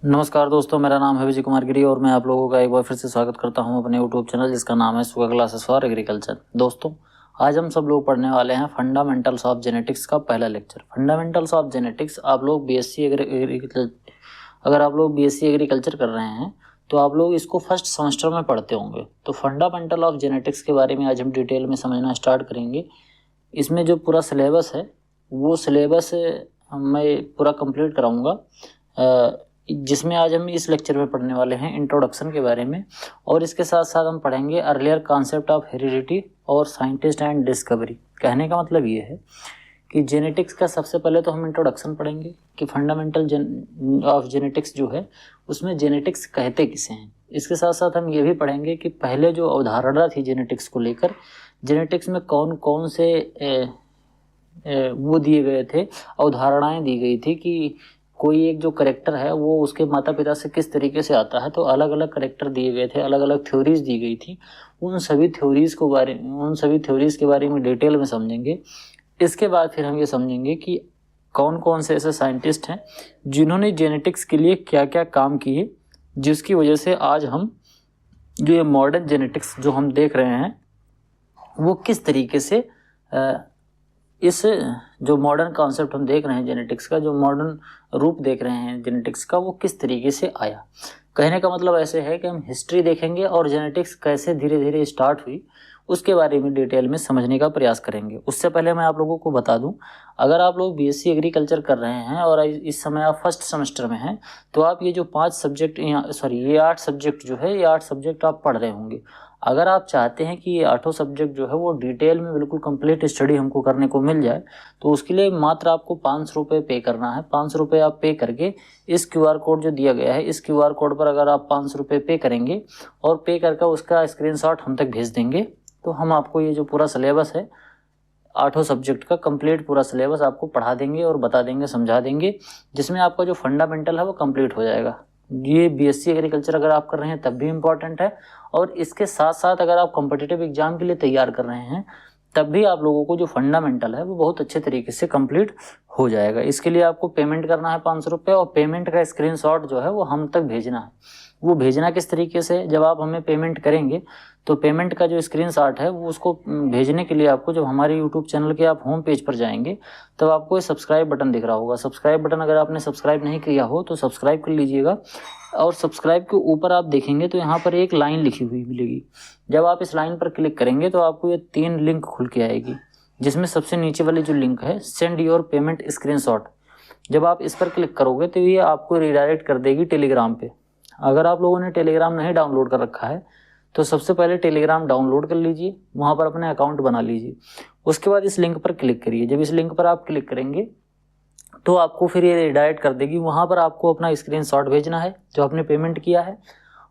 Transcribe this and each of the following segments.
नमस्कार दोस्तों, मेरा नाम है विजय कुमार गिरी और मैं आप लोगों का एक बार फिर से स्वागत करता हूं अपने यूट्यूब चैनल जिसका नाम है सुगा क्लासेस फॉर एग्रीकल्चर। दोस्तों, आज हम सब लोग पढ़ने वाले हैं फंडामेंटल्स ऑफ जेनेटिक्स का पहला लेक्चर। फंडामेंटल्स ऑफ जेनेटिक्स आप लोग बीएससी एग्रीकल्चर, अगर आप लोग बीएससी एग्रीकल्चर कर रहे हैं तो आप लोग इसको फर्स्ट सेमेस्टर में पढ़ते होंगे। तो फंडामेंटल ऑफ जेनेटिक्स के बारे में आज हम डिटेल में समझना स्टार्ट करेंगे। इसमें जो पूरा सिलेबस है वो सिलेबस मैं पूरा कंप्लीट कराऊंगा, जिसमें आज हम इस लेक्चर में पढ़ने वाले हैं इंट्रोडक्शन के बारे में, और इसके साथ साथ हम पढ़ेंगे अर्लियर कॉन्सेप्ट ऑफ हेरिडिटी और साइंटिस्ट एंड डिस्कवरी। कहने का मतलब ये है कि जेनेटिक्स का सबसे पहले तो हम इंट्रोडक्शन पढ़ेंगे कि फंडामेंटल ऑफ जेनेटिक्स जो है उसमें जेनेटिक्स कहते किसे हैं। इसके साथ साथ हम ये भी पढ़ेंगे कि पहले जो अवधारणा थी जेनेटिक्स को लेकर, जेनेटिक्स में कौन कौन से वो दिए गए थे, अवधारणाएं दी गई थी कि कोई एक जो करेक्टर है वो उसके माता पिता से किस तरीके से आता है। तो अलग अलग करेक्टर दिए गए थे, अलग अलग थ्योरीज दी गई थी। उन सभी थ्योरीज के बारे में डिटेल में समझेंगे। इसके बाद फिर हम ये समझेंगे कि कौन कौन से ऐसे साइंटिस्ट हैं जिन्होंने जेनेटिक्स के लिए क्या क्या काम किए, जिसकी वजह से आज हम जो ये मॉडर्न जेनेटिक्स जो हम देख रहे हैं वो किस तरीके से इस जो मॉडर्न कॉन्सेप्ट हम देख रहे हैं जेनेटिक्स का, जो मॉडर्न रूप देख रहे हैं जेनेटिक्स का, वो किस तरीके से आया। कहने का मतलब ऐसे है कि हम हिस्ट्री देखेंगे और जेनेटिक्स कैसे धीरे धीरे स्टार्ट हुई उसके बारे में डिटेल में समझने का प्रयास करेंगे। उससे पहले मैं आप लोगों को बता दूं, अगर आप लोग बीएससी एग्रीकल्चर कर रहे हैं और इस समय आप फर्स्ट सेमेस्टर में हैं तो आप ये जो 8 सब्जेक्ट जो है, ये 8 सब्जेक्ट आप पढ़ रहे होंगे। अगर आप चाहते हैं कि ये 8 सब्जेक्ट जो है वो डिटेल में बिल्कुल कंप्लीट स्टडी हमको करने को मिल जाए, तो उसके लिए मात्र आपको 500 रुपये पे करना है। 500 रुपये आप पे करके इस QR कोड जो दिया गया है, इस QR कोड पर अगर आप 500 रुपये पे करेंगे और पे करके उसका स्क्रीनशॉट हम तक भेज देंगे, तो हम आपको ये जो पूरा सिलेबस है 8 सब्जेक्ट का कंप्लीट पूरा सिलेबस आपको पढ़ा देंगे और बता देंगे, समझा देंगे, जिसमें आपका जो फंडामेंटल है वो कंप्लीट हो जाएगा। ये बीएससी एग्रीकल्चर अगर आप कर रहे हैं तब भी इम्पॉर्टेंट है, और इसके साथ साथ अगर आप कॉम्पिटिटिव एग्जाम के लिए तैयार कर रहे हैं तब भी आप लोगों को जो फंडामेंटल है वो बहुत अच्छे तरीके से कंप्लीट हो जाएगा। इसके लिए आपको पेमेंट करना है 500 रुपये, और पेमेंट का स्क्रीनशॉट जो है वो हम तक भेजना है। वो भेजना किस तरीके से, जब आप हमें पेमेंट करेंगे तो पेमेंट का जो स्क्रीनशॉट है वो उसको भेजने के लिए आपको, जब हमारे यूट्यूब चैनल के आप होम पेज पर जाएंगे तब आपको ये सब्सक्राइब बटन दिख रहा होगा। सब्सक्राइब बटन अगर आपने सब्सक्राइब नहीं किया हो तो सब्सक्राइब कर लीजिएगा, और सब्सक्राइब के ऊपर आप देखेंगे तो यहाँ पर एक लाइन लिखी हुई मिलेगी। जब आप इस लाइन पर क्लिक करेंगे तो आपको ये 3 लिंक खुल के आएगी, जिसमें सबसे नीचे वाली जो लिंक है सेंड योर पेमेंट स्क्रीनशॉट, जब आप इस पर क्लिक करोगे तो ये आपको रिडायरेक्ट कर देगी टेलीग्राम पे। अगर आप लोगों ने टेलीग्राम नहीं डाउनलोड कर रखा है तो सबसे पहले टेलीग्राम डाउनलोड कर लीजिए, वहाँ पर अपने अकाउंट बना लीजिए। उसके बाद इस लिंक पर क्लिक करिए। जब इस लिंक पर आप क्लिक करेंगे तो आपको फिर ये रिडायरेक्ट कर देगी। वहाँ पर आपको अपना स्क्रीनशॉट भेजना है जो आपने पेमेंट किया है,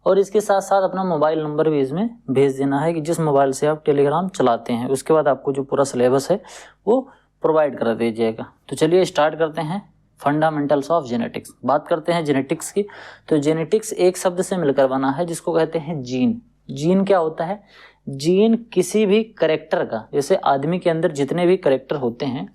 और इसके साथ साथ अपना मोबाइल नंबर भी इसमें भेज देना है कि जिस मोबाइल से आप टेलीग्राम चलाते हैं। उसके बाद आपको जो पूरा सिलेबस है वो प्रोवाइड कर दीजिएगा। तो चलिए स्टार्ट करते हैं फंडामेंटल्स ऑफ जेनेटिक्स। बात करते हैं जेनेटिक्स की। तो जेनेटिक्स एक शब्द से मिलकर बना है जिसको कहते हैं जीन। जीन क्या होता है? जीन किसी भी करेक्टर का, जैसे आदमी के अंदर जितने भी करेक्टर होते हैं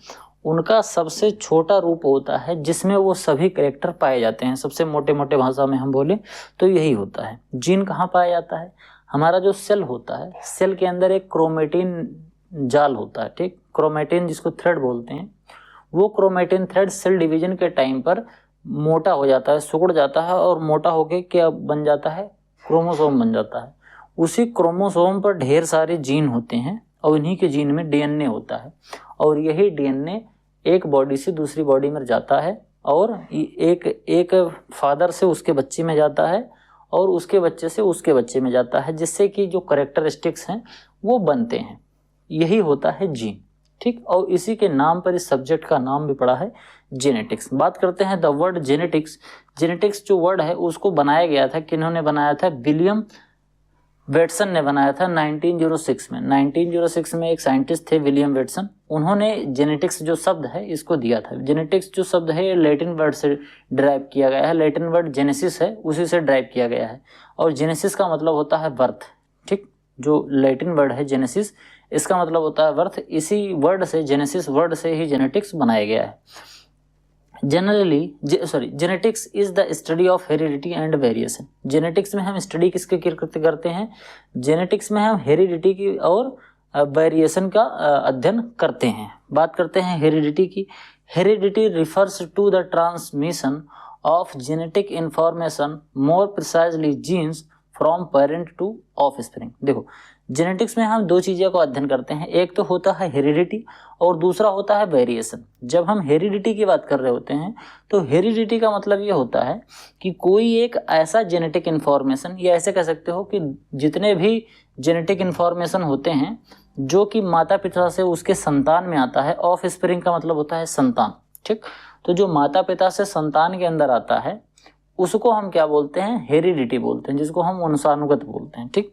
उनका सबसे छोटा रूप होता है जिसमें वो सभी करेक्टर पाए जाते हैं। सबसे मोटे मोटे भाषा में हम बोले तो यही होता है। जीन कहाँ पाया जाता है? हमारा जो सेल होता है, सेल के अंदर एक क्रोमेटिन जाल होता है, ठीक, क्रोमेटिन जिसको थ्रेड बोलते हैं। वो क्रोमेटिन थ्रेड सेल डिवीजन के टाइम पर मोटा हो जाता है, सिकुड़ जाता है, और मोटा होके क्या बन जाता है? क्रोमोसोम बन जाता है। उसी क्रोमोसोम पर ढेर सारे जीन होते हैं और इन्हीं के जीन में डीएनए होता है, और यही डीएनए एक बॉडी से दूसरी बॉडी में जाता है, और एक फादर से उसके बच्चे में जाता है, और उसके बच्चे से उसके बच्चे में जाता है, जिससे कि जो कैरेक्टरिस्टिक्स हैं वो बनते हैं। यही होता है जीन, ठीक। और इसी के नाम पर इस सब्जेक्ट का नाम भी पड़ा है जेनेटिक्स। बात करते हैं द वर्ड जेनेटिक्स। जेनेटिक्स जो वर्ड है उसको बनाया गया था, किन्होंने बनाया था? विलियम वेटसन ने बनाया था 1906 में। 1906 में एक साइंटिस्ट थे विलियम वेटसन, उन्होंने जेनेटिक्स जो शब्द है इसको दिया था। जेनेटिक्स जो शब्द है ये लैटिन वर्ड से ड्राइव किया गया है। लैटिन वर्ड जेनेसिस है, उसी से ड्राइव किया गया है, और जेनेसिस का मतलब होता है बर्थ, ठीक। जो लैटिन वर्ड है जेनेसिस, इसका मतलब होता है बर्थ। इसी वर्ड से, जेनेसिस वर्ड से ही जेनेटिक्स बनाया गया है। Genetics is the study of heredity and variation. Genetics में हम स्टडी किसके करते हैं? जेनेटिक्स में हम हेरिडिटी की और वेरिएशन का अध्ययन करते हैं। बात करते हैं हेरिडिटी की। Heredity refers to the transmission of genetic information, more precisely genes, from parent to offspring. देखो, जेनेटिक्स में हम दो चीज़ों का अध्ययन करते हैं, एक तो होता है हेरिडिटी और दूसरा होता है वेरिएशन। जब हम हेरिडिटी की बात कर रहे होते हैं तो हेरिडिटी का मतलब ये होता है कि कोई एक ऐसा जेनेटिक इन्फॉर्मेशन, या ऐसे कह सकते हो कि जितने भी जेनेटिक इन्फॉर्मेशन होते हैं जो कि माता पिता से उसके संतान में आता है। ऑफ स्प्रिंग का मतलब होता है संतान, ठीक। तो जो माता पिता से संतान के अंदर आता है उसको हम क्या बोलते हैं? हेरिडिटी बोलते हैं, जिसको हम वंशानुगत बोलते हैं, ठीक।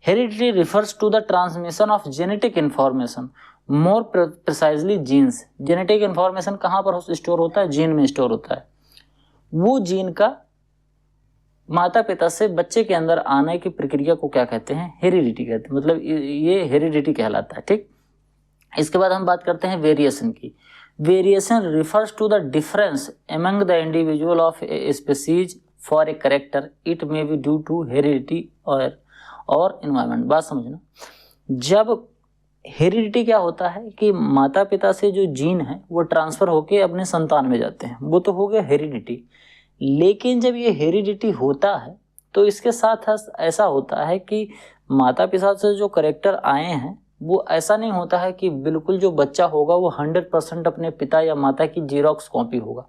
Heredity refers to the transmission of genetic information, more precisely genes. Genetic information कहाँ पर स्टोर होता है? जीन में स्टोर होता है। वो जीन का माता पिता से बच्चे के अंदर आने की प्रक्रिया को क्या कहते हैं? हेरिडिटी कहते हैं। मतलब ये हेरिडिटी कहलाता है, ठीक। इसके बाद हम बात करते हैं वेरिएशन की। Variation refers to the difference among the individual of a species for a character, it may be due to heredity और इन्वायरमेंट। बात समझना, जब हेरिडिटी क्या होता है कि माता पिता से जो जीन है वो ट्रांसफर होके अपने संतान में जाते हैं, वो तो हो गया हेरिडिटी। लेकिन जब ये हेरिडिटी होता है तो इसके साथ ऐसा होता है कि माता पिता से जो करेक्टर आए हैं वो ऐसा नहीं होता है कि बिल्कुल जो बच्चा होगा वो 100% अपने पिता या माता की जीरोक्स कॉपी होगा।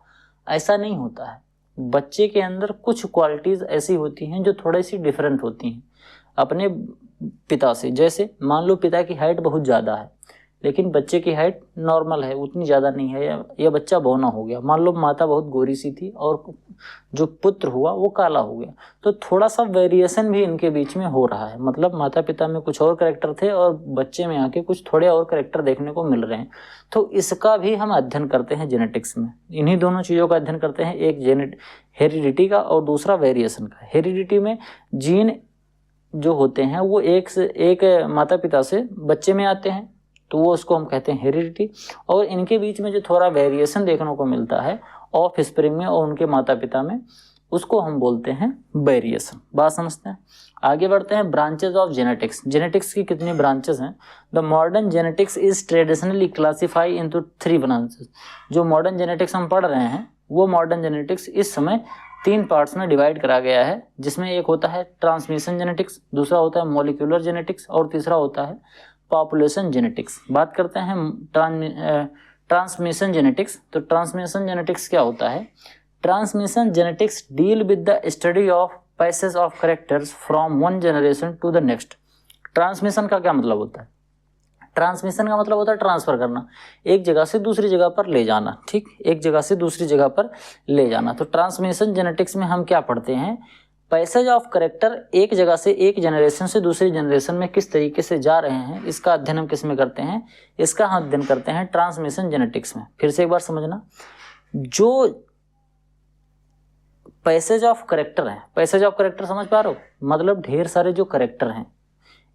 ऐसा नहीं होता है। बच्चे के अंदर कुछ क्वालिटीज़ ऐसी होती हैं जो थोड़ी सी डिफरेंट होती हैं अपने पिता से। जैसे मान लो पिता की हाइट बहुत ज़्यादा है लेकिन बच्चे की हाइट नॉर्मल है, उतनी ज़्यादा नहीं है, या बच्चा बौना हो गया। मान लो माता बहुत गोरी सी थी और जो पुत्र हुआ वो काला हो गया, तो थोड़ा सा वेरिएशन भी इनके बीच में हो रहा है। मतलब माता पिता में कुछ और कैरेक्टर थे और बच्चे में आके कुछ थोड़े और कैरेक्टर देखने को मिल रहे हैं। तो इसका भी हम अध्ययन करते हैं जेनेटिक्स में। इन्हीं दोनों चीज़ों का अध्ययन करते हैं, एक हेरिडिटी का और दूसरा वेरिएशन का। हेरिडिटी में जीन जो होते हैं वो एक से एक माता पिता से बच्चे में आते हैं, तो वो उसको हम कहते हैं हेरिडिटी। और इनके बीच में जो थोड़ा वेरिएशन देखने को मिलता है ऑफ स्प्रिंग में और उनके माता पिता में, उसको हम बोलते हैं वेरिएशन। बात समझते हैं, आगे बढ़ते हैं। Branches of genetics. जेनेटिक्स की कितनी ब्रांचेस हैं? The modern genetics is traditionally classify into 3 branches. जो मॉडर्न जेनेटिक्स हम पढ़ रहे हैं वो मॉडर्न जेनेटिक्स इस समय 3 पार्ट्स में डिवाइड करा गया है, जिसमें एक होता है ट्रांसमिशन जेनेटिक्स, दूसरा होता है मॉलिक्यूलर जेनेटिक्स और तीसरा होता है पॉपुलेशन जेनेटिक्स। बात करते हैं ट्रांसमिशन जेनेटिक्स। तो ट्रांसमिशन जेनेटिक्स क्या होता है? Transmission genetics deal with the study of passage of characters from one generation to the next. Transmission का क्या मतलब होता है? ट्रांसमिशन का मतलब होता है ट्रांसफर करना, एक जगह से दूसरी जगह पर ले जाना, ठीक। एक जगह से दूसरी जगह पर ले जाना। तो ट्रांसमिशन जेनेटिक्स में हम क्या पढ़ते हैं? पैसेज ऑफ कैरेक्टर एक जगह से एक जनरेशन से दूसरी जनरेशन में किस तरीके से जा रहे हैं, इसका अध्ययन हम किस में करते हैं? इसका हम अध्ययन करते हैं ट्रांसमिशन जेनेटिक्स में। फिर से एक बार समझना, जो पैसेज ऑफ कैरेक्टर है, पैसेज ऑफ कैरेक्टर समझ पा रहे हो? मतलब ढेर सारे जो कैरेक्टर हैं,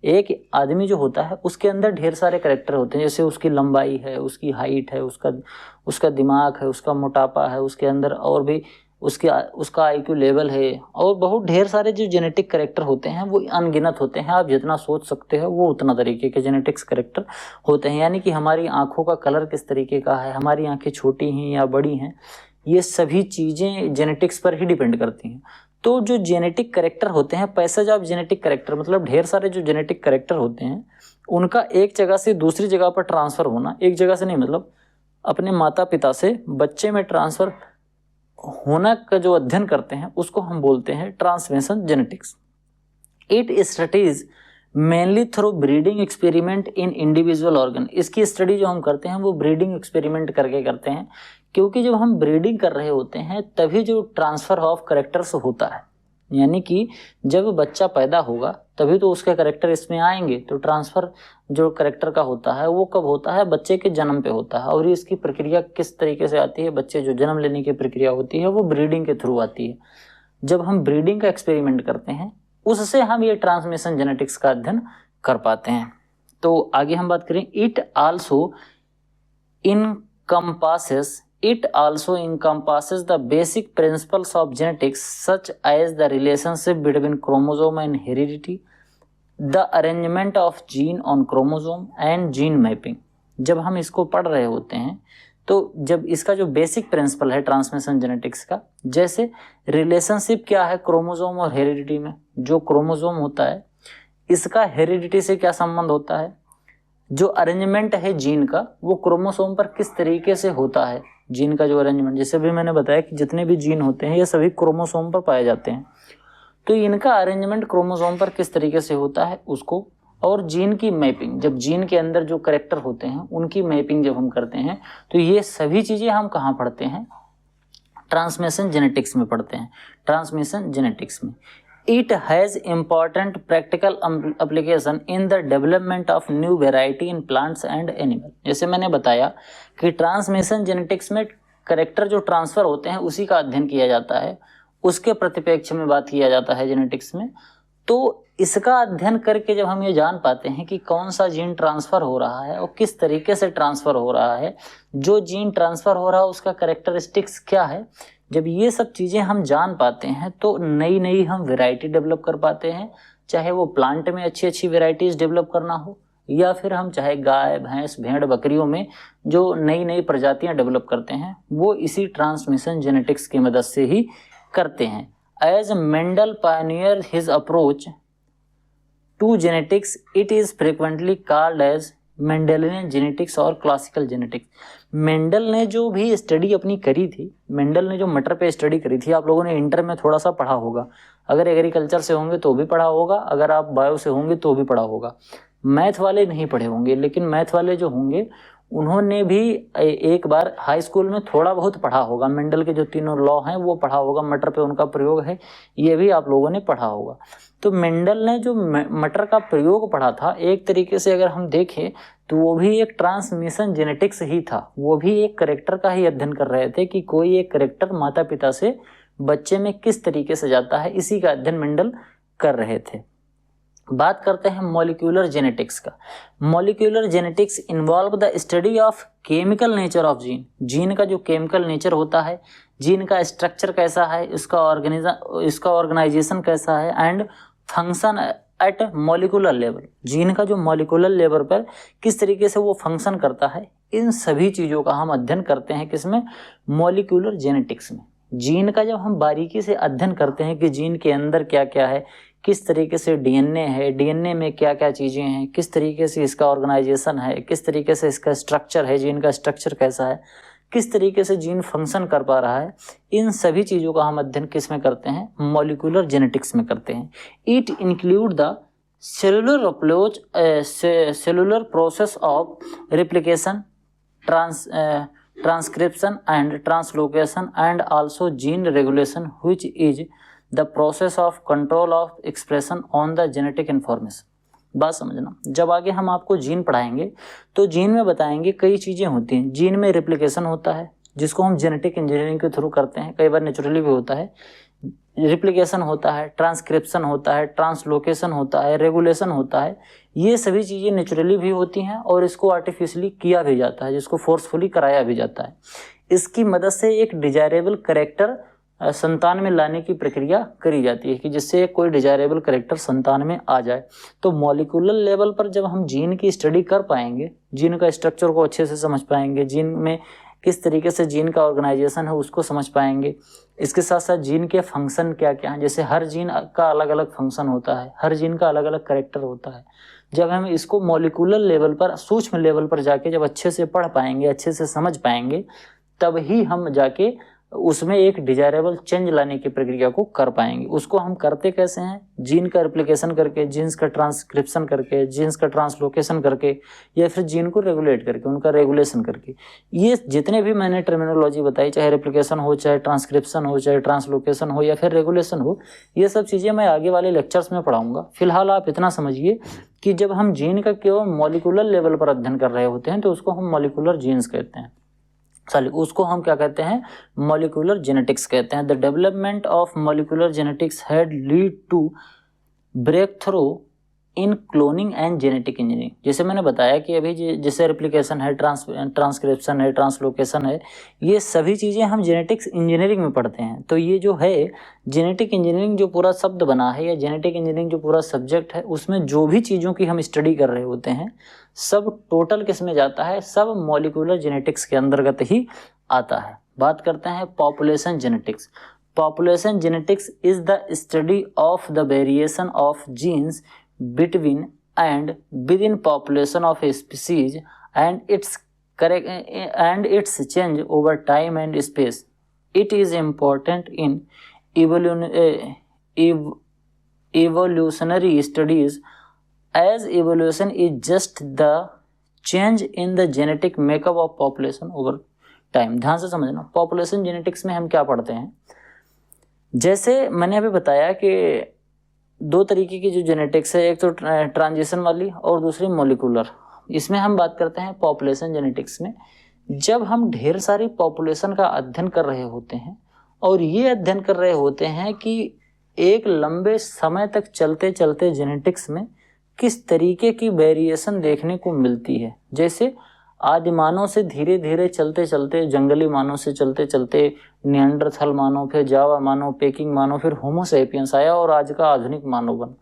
एक आदमी जो होता है उसके अंदर ढेर सारे कैरेक्टर होते हैं। जैसे उसकी लंबाई है, उसकी हाइट है, उसका दिमाग है, उसका मोटापा है, उसके अंदर और भी उसका आईक्यू लेवल है, और बहुत ढेर सारे जो जेनेटिक कैरेक्टर होते हैं वो अनगिनत होते हैं। आप जितना सोच सकते हो वो उतना तरीके के जेनेटिक्स कैरेक्टर होते हैं। यानी कि हमारी आंखों का कलर किस तरीके का है, हमारी आंखें छोटी हैं या बड़ी हैं, ये सभी चीज़ें जेनेटिक्स पर ही डिपेंड करती हैं। तो जो जेनेटिक कैरेक्टर होते हैं, पैसेज ऑफ जेनेटिक कैरेक्टर मतलब ढेर सारे जो जेनेटिक कैरेक्टर होते हैं उनका एक जगह से दूसरी जगह पर ट्रांसफ़र होना, एक जगह से नहीं मतलब अपने माता पिता से बच्चे में ट्रांसफ़र होना का जो अध्ययन करते हैं उसको हम बोलते हैं transmission genetics. It studies mainly through breeding experiment in individual organ. इसकी स्टडी जो हम करते हैं वो ब्रीडिंग एक्सपेरिमेंट करके करते हैं, क्योंकि जब हम ब्रीडिंग कर रहे होते हैं तभी जो ट्रांसफ़र ऑफ कैरेक्टर्स होता है, यानी कि जब बच्चा पैदा होगा तभी तो उसके कैरेक्टर इसमें आएंगे। तो ट्रांसफ़र जो कैरेक्टर का होता है वो कब होता है? बच्चे के जन्म पे होता है। और इसकी प्रक्रिया किस तरीके से आती है? बच्चे जो जन्म लेने की प्रक्रिया होती है वो ब्रीडिंग के थ्रू आती है। जब हम ब्रीडिंग का एक्सपेरिमेंट करते हैं उससे हम ये ट्रांसमिशन जेनेटिक्स का अध्ययन कर पाते हैं। तो आगे हम बात करें, it also encompasses It also encompasses the basic principles of genetics such as the relationship between chromosome and heredity, the arrangement of gene on chromosome and gene mapping। जब हम इसको पढ़ रहे होते हैं तो जब इसका जो बेसिक प्रिंसिपल है ट्रांसमिशन जेनेटिक्स का, जैसे रिलेशनशिप क्या है क्रोमोसोम और हेरिडिटी में, जो क्रोमोसोम होता है इसका हेरिडिटी से क्या संबंध होता है, जो अरेंजमेंट है जीन का वो क्रोमोसोम पर किस तरीके से होता है, जीन का जो अरेंजमेंट, जैसे भी मैंने बताया कि जितने भी जीन होते हैं ये सभी क्रोमोसोम पर पाए जाते हैं, तो इनका अरेंजमेंट क्रोमोसोम पर किस तरीके से होता है उसको, और जीन की मैपिंग, जब जीन के अंदर जो कैरेक्टर होते हैं उनकी मैपिंग जब हम करते हैं तो ये सभी चीज़ें हम कहाँ पढ़ते हैं, ट्रांसमिशन जेनेटिक्स में पढ़ते हैं, ट्रांसमिशन जेनेटिक्स में। It has important practical application in the development of new variety in plants and animal। जैसे मैंने बताया कि ट्रांसमिशन जेनेटिक्स में कैरेक्टर जो ट्रांसफर होते हैं उसी का अध्ययन किया जाता है, उसके प्रतिपेक्ष में बात किया जाता है जेनेटिक्स में। तो इसका अध्ययन करके जब हम ये जान पाते हैं कि कौन सा जीन ट्रांसफर हो रहा है और किस तरीके से ट्रांसफर हो रहा है, जो जीन ट्रांसफर हो रहा है उसका कैरेक्टरिस्टिक्स क्या है, जब ये सब चीज़ें हम जान पाते हैं तो नई नई हम वैरायटी डेवलप कर पाते हैं, चाहे वो प्लांट में अच्छी अच्छी वैरायटीज़ डेवलप करना हो या फिर हम चाहे गाय भैंस भेड़ बकरियों में जो नई नई प्रजातियां डेवलप करते हैं वो इसी ट्रांसमिशन जेनेटिक्स की मदद से ही करते हैं। As Mendel pioneer his approach to genetics it is frequently called as Mendelian genetics और क्लासिकल जेनेटिक्स। मेंडल ने जो भी स्टडी अपनी करी थी, मेंडल ने जो मटर पे स्टडी करी थी, आप लोगों ने इंटर में थोड़ा सा पढ़ा होगा, अगर एग्रीकल्चर से होंगे तो भी पढ़ा होगा, अगर आप बायो से होंगे तो भी पढ़ा होगा, मैथ वाले नहीं पढ़े होंगे, लेकिन मैथ वाले जो होंगे उन्होंने भी एक बार हाई स्कूल में थोड़ा बहुत पढ़ा होगा, मेंडल के जो तीनों लॉ हैं वो पढ़ा होगा, मटर पे उनका प्रयोग है ये भी आप लोगों ने पढ़ा होगा। तो मेंडल ने जो मटर का प्रयोग पढ़ा था, एक तरीके से अगर हम देखें तो वो भी एक ट्रांसमिशन जेनेटिक्स ही था, वो भी एक कैरेक्टर का ही अध्ययन कर रहे थे कि कोई एक कैरेक्टर माता पिता से बच्चे में किस तरीके से जाता है, इसी का अध्ययन मेंडल कर रहे थे। बात करते हैं मॉलिक्यूलर जेनेटिक्स का। Molecular genetics involve the study of chemical nature of gene. Gene का जो केमिकल नेचर होता है, जीन का स्ट्रक्चर कैसा है, इसका ऑर्गेनाइजेशन कैसा है, and function at molecular level, gene का जो मॉलिक्यूलर लेवल पर किस तरीके से वो फंक्शन करता है, इन सभी चीज़ों का हम अध्ययन करते हैं किसमें, मॉलिक्यूलर जेनेटिक्स में। जीन का जब हम बारीकी से अध्ययन करते हैं कि जीन के अंदर क्या क्या है, किस तरीके से डीएनए है, डीएनए में क्या क्या चीज़ें हैं, किस तरीके से इसका ऑर्गेनाइजेशन है, किस तरीके से इसका स्ट्रक्चर है, जीन का स्ट्रक्चर कैसा है, किस तरीके से जीन फंक्शन कर पा रहा है, इन सभी चीज़ों का हम अध्ययन किस में करते हैं, मॉलिक्यूलर जेनेटिक्स में करते हैं। It include the cellular approach, cellular process of replication, transcription and translocation and also gene regulation which is the process of control of expression on the genetic information। बात समझना, जब आगे हम आपको जीन पढ़ाएंगे तो जीन में बताएंगे कई चीज़ें होती हैं। जीन में रिप्लिकेशन होता है जिसको हम जेनेटिक इंजीनियरिंग के थ्रू करते हैं, कई बार नेचुरली भी होता है, रिप्लिकेशन होता है, ट्रांसक्रिप्शन होता है, ट्रांसलोकेशन होता है, रेगुलेशन होता है, ये सभी चीज़ें नेचुरली भी होती हैं और इसको आर्टिफिशियली किया भी जाता है, जिसको फोर्सफुली कराया भी जाता है। इसकी मदद से एक डिजायरेबल करेक्टर संतान में लाने की प्रक्रिया करी जाती है कि जिससे कोई डिजायरेबल करेक्टर संतान में आ जाए। तो मॉलिक्यूलर लेवल पर जब हम जीन की स्टडी कर पाएंगे, जीन का स्ट्रक्चर को अच्छे से समझ पाएंगे, जीन में किस तरीके से जीन का ऑर्गेनाइजेशन है उसको समझ पाएंगे, इसके साथ साथ जीन के फंक्शन क्या क्या हैं, जैसे हर जीन का अलग अलग फंक्शन होता है, हर जीन का अलग अलग कैरेक्टर होता है। जब हम इसको मॉलिक्यूलर लेवल पर, सूक्ष्म लेवल पर जाके जब अच्छे से पढ़ पाएंगे, अच्छे से समझ पाएंगे, तब ही हम जाके उसमें एक डिजायरेबल चेंज लाने की प्रक्रिया को कर पाएंगे। उसको हम करते कैसे हैं, जीन का रिप्लिकेशन करके, जीन्स का ट्रांसक्रिप्शन करके, जीन्स का ट्रांसलोकेशन करके, या फिर जीन को रेगुलेट करके, उनका रेगुलेशन करके। ये जितने भी मैंने टर्मिनोलॉजी बताई, चाहे रिप्लिकेशन हो, चाहे ट्रांसक्रिप्शन हो, चाहे ट्रांसलोकेशन हो, या फिर रेगुलेशन हो, ये सब चीज़ें मैं आगे वाले लेक्चर्स में पढ़ाऊंगा। फिलहाल आप इतना समझिए कि जब हम जीन का केवल मॉलिक्यूलर लेवल पर अध्ययन कर रहे होते हैं तो उसको हम मॉलिक्यूलर जीन्स कहते हैं, उसको हम क्या कहते हैं, मॉलिक्यूलर जेनेटिक्स कहते हैं। The development of molecular genetics had lead to breakthrough in cloning and genetic engineering. जैसे मैंने बताया कि अभी जैसे रेप्लिकेशन है, ट्रांसक्रिप्शन है, ट्रांसलोकेशन है, ये सभी चीज़ें हम जेनेटिक्स इंजीनियरिंग में पढ़ते हैं। तो ये जो है जेनेटिक इंजीनियरिंग जो पूरा शब्द बना है या जेनेटिक इंजीनियरिंग जो पूरा सब्जेक्ट है, उसमें जो भी चीज़ों की हम स्टडी कर रहे होते हैं सब टोटल किस में जाता है, सब मॉलिक्यूलर जेनेटिक्स के अंतर्गत ही आता है। बात करते हैं population genetics. Population genetics is the study of the variation of genes between and within population of a species and its change over time and space. It is important in evolutionary studies, as evolution is just the change in the genetic makeup of population over time. ध्यान से समझना, population genetics में हम क्या पढ़ते हैं। जैसे मैंने अभी बताया कि दो तरीके की जो जेनेटिक्स है, एक तो ट्रांजिशन वाली और दूसरी मॉलिक्यूलर। इसमें हम बात करते हैं पॉपुलेशन जेनेटिक्स में, जब हम ढेर सारी पॉपुलेशन का अध्ययन कर रहे होते हैं और ये अध्ययन कर रहे होते हैं कि एक लंबे समय तक चलते चलते जेनेटिक्स में किस तरीके की वेरिएशन देखने को मिलती है। जैसे आदिमानव से धीरे धीरे चलते चलते, जंगली मानव से चलते चलते निएंडरथल मानव, फिर जावा मानव, पेकिंग मानव, फिर होमो सैपियंस आया और आज का आधुनिक मानव बना।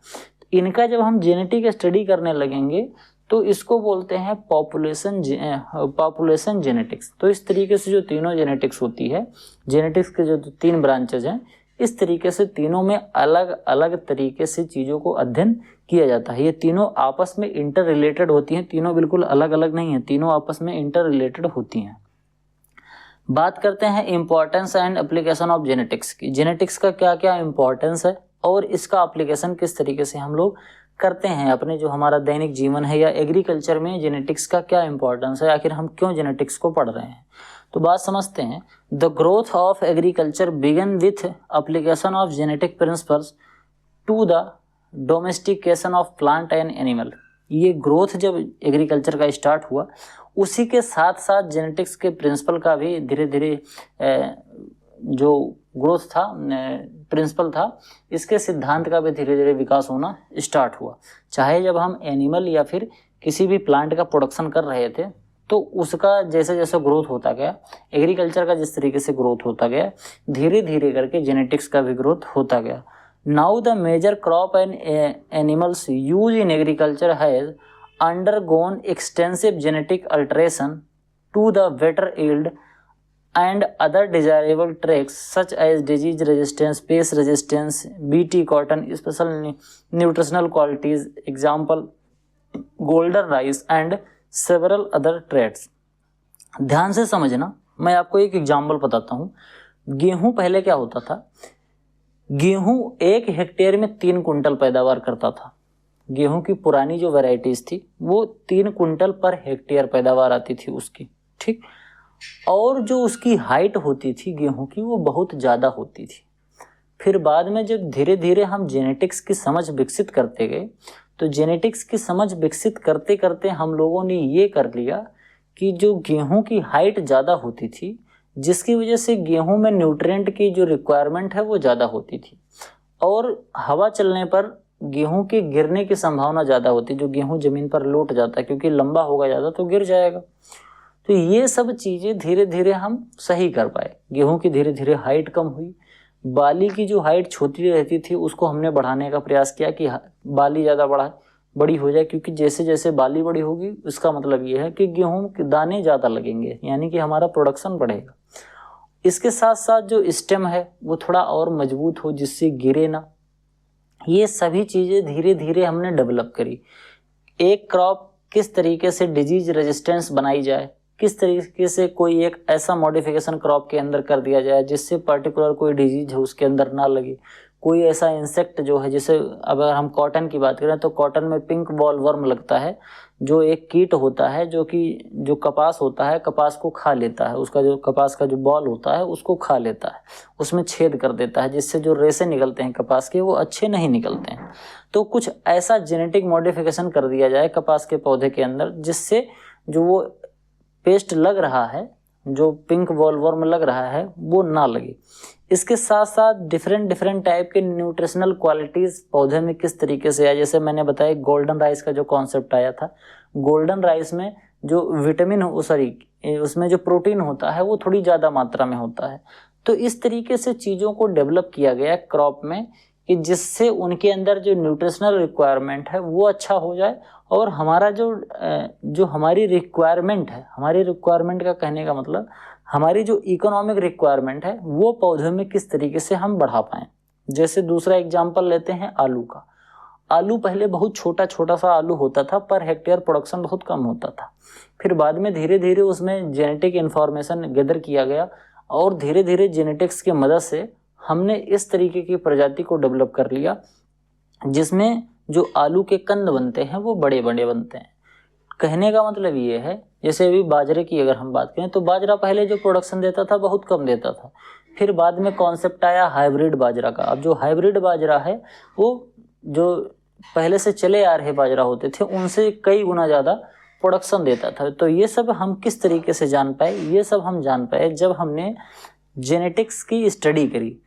इनका जब हम जेनेटिक स्टडी करने लगेंगे तो इसको बोलते हैं पॉपुलेशन जेनेटिक्स। तो इस तरीके से जो तीनों जेनेटिक्स होती है, जेनेटिक्स के जो तीन ब्रांचेज हैं, इस तरीके से तीनों में अलग अलग तरीके से चीज़ों को अध्ययन किया जाता है। ये तीनों आपस में इंटर रिलेटेड होती हैं, तीनों बिल्कुल अलग अलग नहीं हैं, तीनों आपस में इंटर रिलेटेड होती हैं। बात करते हैं importance and application of genetics की। जेनेटिक्स का क्या क्या इम्पोर्टेंस है और इसका एप्लीकेशन किस तरीके से हम लोग करते हैं अपने जो हमारा दैनिक जीवन है या एग्रीकल्चर में जेनेटिक्स का क्या इम्पोर्टेंस है, आखिर हम क्यों जेनेटिक्स को पढ़ रहे हैं। तो बात समझते हैं। The growth of agriculture began with application of genetic principles to the domestication of plant and animal. ये ग्रोथ जब एग्रीकल्चर का स्टार्ट हुआ, उसी के साथ साथ जेनेटिक्स के प्रिंसिपल का भी धीरे धीरे जो ग्रोथ था, प्रिंसिपल था, इसके सिद्धांत का भी धीरे धीरे विकास होना स्टार्ट हुआ। चाहे जब हम एनिमल या फिर किसी भी प्लांट का प्रोडक्शन कर रहे थे तो उसका जैसे जैसे ग्रोथ होता गया, एग्रीकल्चर का जिस तरीके से ग्रोथ होता गया, धीरे धीरे करके जेनेटिक्स का भी ग्रोथ होता गया। Now the major crop and animals use in agriculture has undergone extensive genetic alteration to the better yield and other desirable traits such as disease resistance, pest resistance, Bt cotton, special nutritional qualities, example golden rice and several other traits। ध्यान से समझना, मैं आपको एक example बताता हूँ। गेहूं पहले क्या होता था, गेहूं 1 हेक्टेयर में 3 कुंटल पैदावार करता था। गेहूं की पुरानी जो वैरायटीज थी वो 3 कुंटल पर हेक्टेयर पैदावार आती थी उसकी, ठीक। और जो उसकी हाइट होती थी गेहूं की, वो बहुत ज़्यादा होती थी। फिर बाद में जब धीरे धीरे हम जेनेटिक्स की समझ विकसित करते गए, तो जेनेटिक्स की समझ विकसित करते करते हम लोगों ने ये कर लिया कि जो गेहूं की हाइट ज़्यादा होती थी, जिसकी वजह से गेहूं में न्यूट्रिएंट की जो रिक्वायरमेंट है वो ज़्यादा होती थी, और हवा चलने पर गेहूं के गिरने की संभावना ज़्यादा होती है। जो गेहूं ज़मीन पर लौट जाता है, क्योंकि लंबा होगा ज़्यादा तो गिर जाएगा। तो ये सब चीज़ें धीरे धीरे हम सही कर पाए। गेहूं की धीरे धीरे हाइट कम हुई, बाली की जो हाइट छोटी रहती थी उसको हमने बढ़ाने का प्रयास किया कि बाली ज़्यादा बड़ी हो जाए, क्योंकि जैसे जैसे बाली बड़ी होगी उसका मतलब ये है कि गेहूं के दाने ज़्यादा लगेंगे, यानी कि हमारा प्रोडक्शन बढ़ेगा। इसके साथ साथ जो स्टेम है वो थोड़ा और मजबूत हो, जिससे गिरे ना। ये सभी चीज़ें धीरे धीरे हमने डेवलप करी। एक क्रॉप किस तरीके से डिजीज रेजिस्टेंस बनाई जाए, किस तरीके से कोई एक ऐसा मॉडिफिकेशन क्रॉप के अंदर कर दिया जाए जिससे पर्टिकुलर कोई डिजीज है उसके अंदर ना लगे। कोई ऐसा इंसेक्ट जो है, जैसे अगर हम कॉटन की बात करें तो कॉटन में पिंक बॉल वर्म लगता है, जो एक कीट होता है जो कि जो कपास होता है, कपास को खा लेता है। उसका जो कपास का जो बॉल होता है उसको खा लेता है, उसमें छेद कर देता है, जिससे जो रेशे निकलते हैं कपास के वो अच्छे नहीं निकलते हैं। तो कुछ ऐसा जेनेटिक मॉडिफिकेशन कर दिया जाए कपास के पौधे के अंदर, जिससे जो वो पेस्ट लग रहा है, जो पिंक बॉल वर्म लग रहा है, वो ना लगे। इसके साथ साथ डिफरेंट डिफरेंट टाइप के न्यूट्रिशनल क्वालिटीज पौधे में किस तरीके से आया, जैसे मैंने बताया गोल्डन राइस का जो कॉन्सेप्ट आया था, गोल्डन राइस में जो विटामिन उसमें जो प्रोटीन होता है वो थोड़ी ज़्यादा मात्रा में होता है। तो इस तरीके से चीज़ों को डेवलप किया गया क्रॉप में कि जिससे उनके अंदर जो न्यूट्रिशनल रिक्वायरमेंट है वो अच्छा हो जाए, और हमारा जो हमारी रिक्वायरमेंट है, हमारी रिक्वायरमेंट का कहने का मतलब हमारी जो इकोनॉमिक रिक्वायरमेंट है वो पौधों में किस तरीके से हम बढ़ा पाएँ। जैसे दूसरा एग्जाम्पल लेते हैं आलू का। आलू पहले बहुत छोटा छोटा सा आलू होता था, पर हेक्टेयर प्रोडक्शन बहुत कम होता था। फिर बाद में धीरे धीरे उसमें जेनेटिक इन्फॉर्मेशन गैदर किया गया, और धीरे धीरे जेनेटिक्स की मदद से हमने इस तरीके की प्रजाति को डेवलप कर लिया जिसमें जो आलू के कंद बनते हैं वो बड़े बड़े बनते हैं। कहने का मतलब ये है, जैसे अभी बाजरे की अगर हम बात करें तो बाजरा पहले जो प्रोडक्शन देता था बहुत कम देता था। फिर बाद में कॉन्सेप्ट आया हाइब्रिड बाजरा का। अब जो हाइब्रिड बाजरा है वो जो पहले से चले आ रहे बाजरा होते थे उनसे कई गुना ज़्यादा प्रोडक्शन देता था। तो ये सब हम किस तरीके से जान पाए, ये सब हम जान पाए जब हमने जेनेटिक्स की स्टडी करी।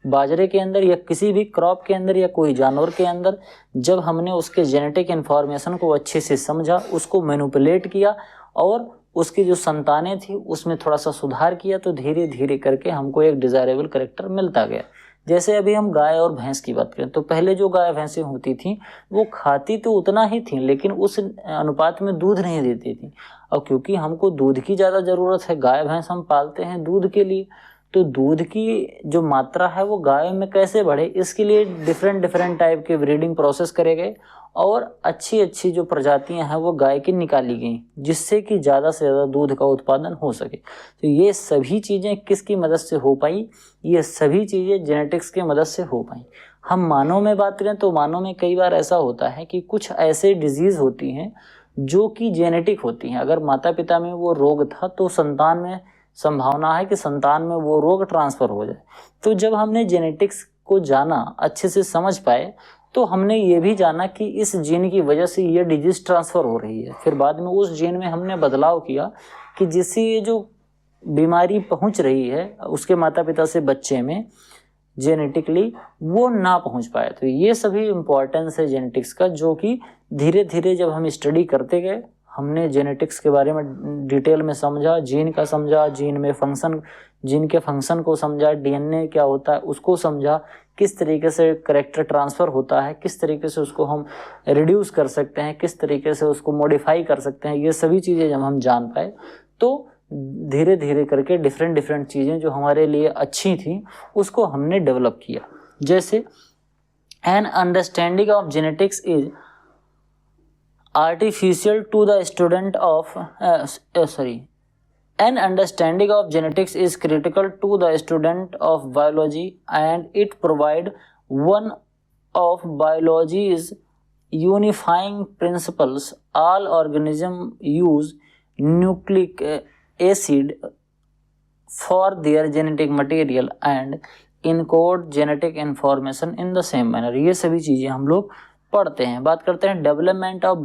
बाजरे के अंदर या किसी भी क्रॉप के अंदर या कोई जानवर के अंदर जब हमने उसके जेनेटिक इन्फॉर्मेशन को अच्छे से समझा, उसको मैनिपुलेट किया और उसकी जो संतानें थी उसमें थोड़ा सा सुधार किया, तो धीरे धीरे करके हमको एक डिज़ायरेबल कैरेक्टर मिलता गया। जैसे अभी हम गाय और भैंस की बात करें तो पहले जो गाय भैंसें होती थी वो खाती तो उतना ही थी, लेकिन उस अनुपात में दूध नहीं देती थी। और क्योंकि हमको दूध की ज़्यादा ज़रूरत है, गाय भैंस हम पालते हैं दूध के लिए, तो दूध की जो मात्रा है वो गाय में कैसे बढ़े, इसके लिए डिफरेंट डिफरेंट टाइप के ब्रीडिंग प्रोसेस करे गए और अच्छी अच्छी जो प्रजातियां हैं वो गाय की निकाली गई, जिससे कि ज़्यादा से ज़्यादा दूध का उत्पादन हो सके। तो ये सभी चीज़ें किसकी मदद से हो पाई, ये सभी चीज़ें जेनेटिक्स की मदद से हो पाई। हम मानव में बात करें तो मानव में कई बार ऐसा होता है कि कुछ ऐसे डिजीज़ होती हैं जो कि जेनेटिक होती हैं। अगर माता पिता में वो रोग था तो संतान में संभावना है कि संतान में वो रोग ट्रांसफ़र हो जाए। तो जब हमने जेनेटिक्स को जाना, अच्छे से समझ पाए, तो हमने ये भी जाना कि इस जीन की वजह से ये डिजीज़ ट्रांसफ़र हो रही है। फिर बाद में उस जीन में हमने बदलाव किया कि जिससे ये जो बीमारी पहुंच रही है उसके माता पिता से बच्चे में जेनेटिकली वो ना पहुंच पाए। तो ये सभी इम्पोर्टेंस है जेनेटिक्स का, जो कि धीरे धीरे जब हम स्टडी करते गए हमने जेनेटिक्स के बारे में डिटेल में समझा, जीन का समझा, जीन के फंक्शन को समझा, डीएनए क्या होता है उसको समझा, किस तरीके से करैक्टर ट्रांसफ़र होता है, किस तरीके से उसको हम रिड्यूस कर सकते हैं, किस तरीके से उसको मॉडिफाई कर सकते हैं। ये सभी चीज़ें जब हम जान पाए तो धीरे धीरे करके डिफरेंट डिफरेंट चीज़ें जो हमारे लिए अच्छी थी उसको हमने डेवलप किया। जैसे an understanding of genetics is artificial to the student of an understanding of genetics is critical to the student of biology, and it provide one of biology's unifying principles. All organisms use nucleic acid for their genetic material and encode genetic information in the same manner। ये सभी चीज़ें हम लोग पढ़ते हैं। बात करते हैं development of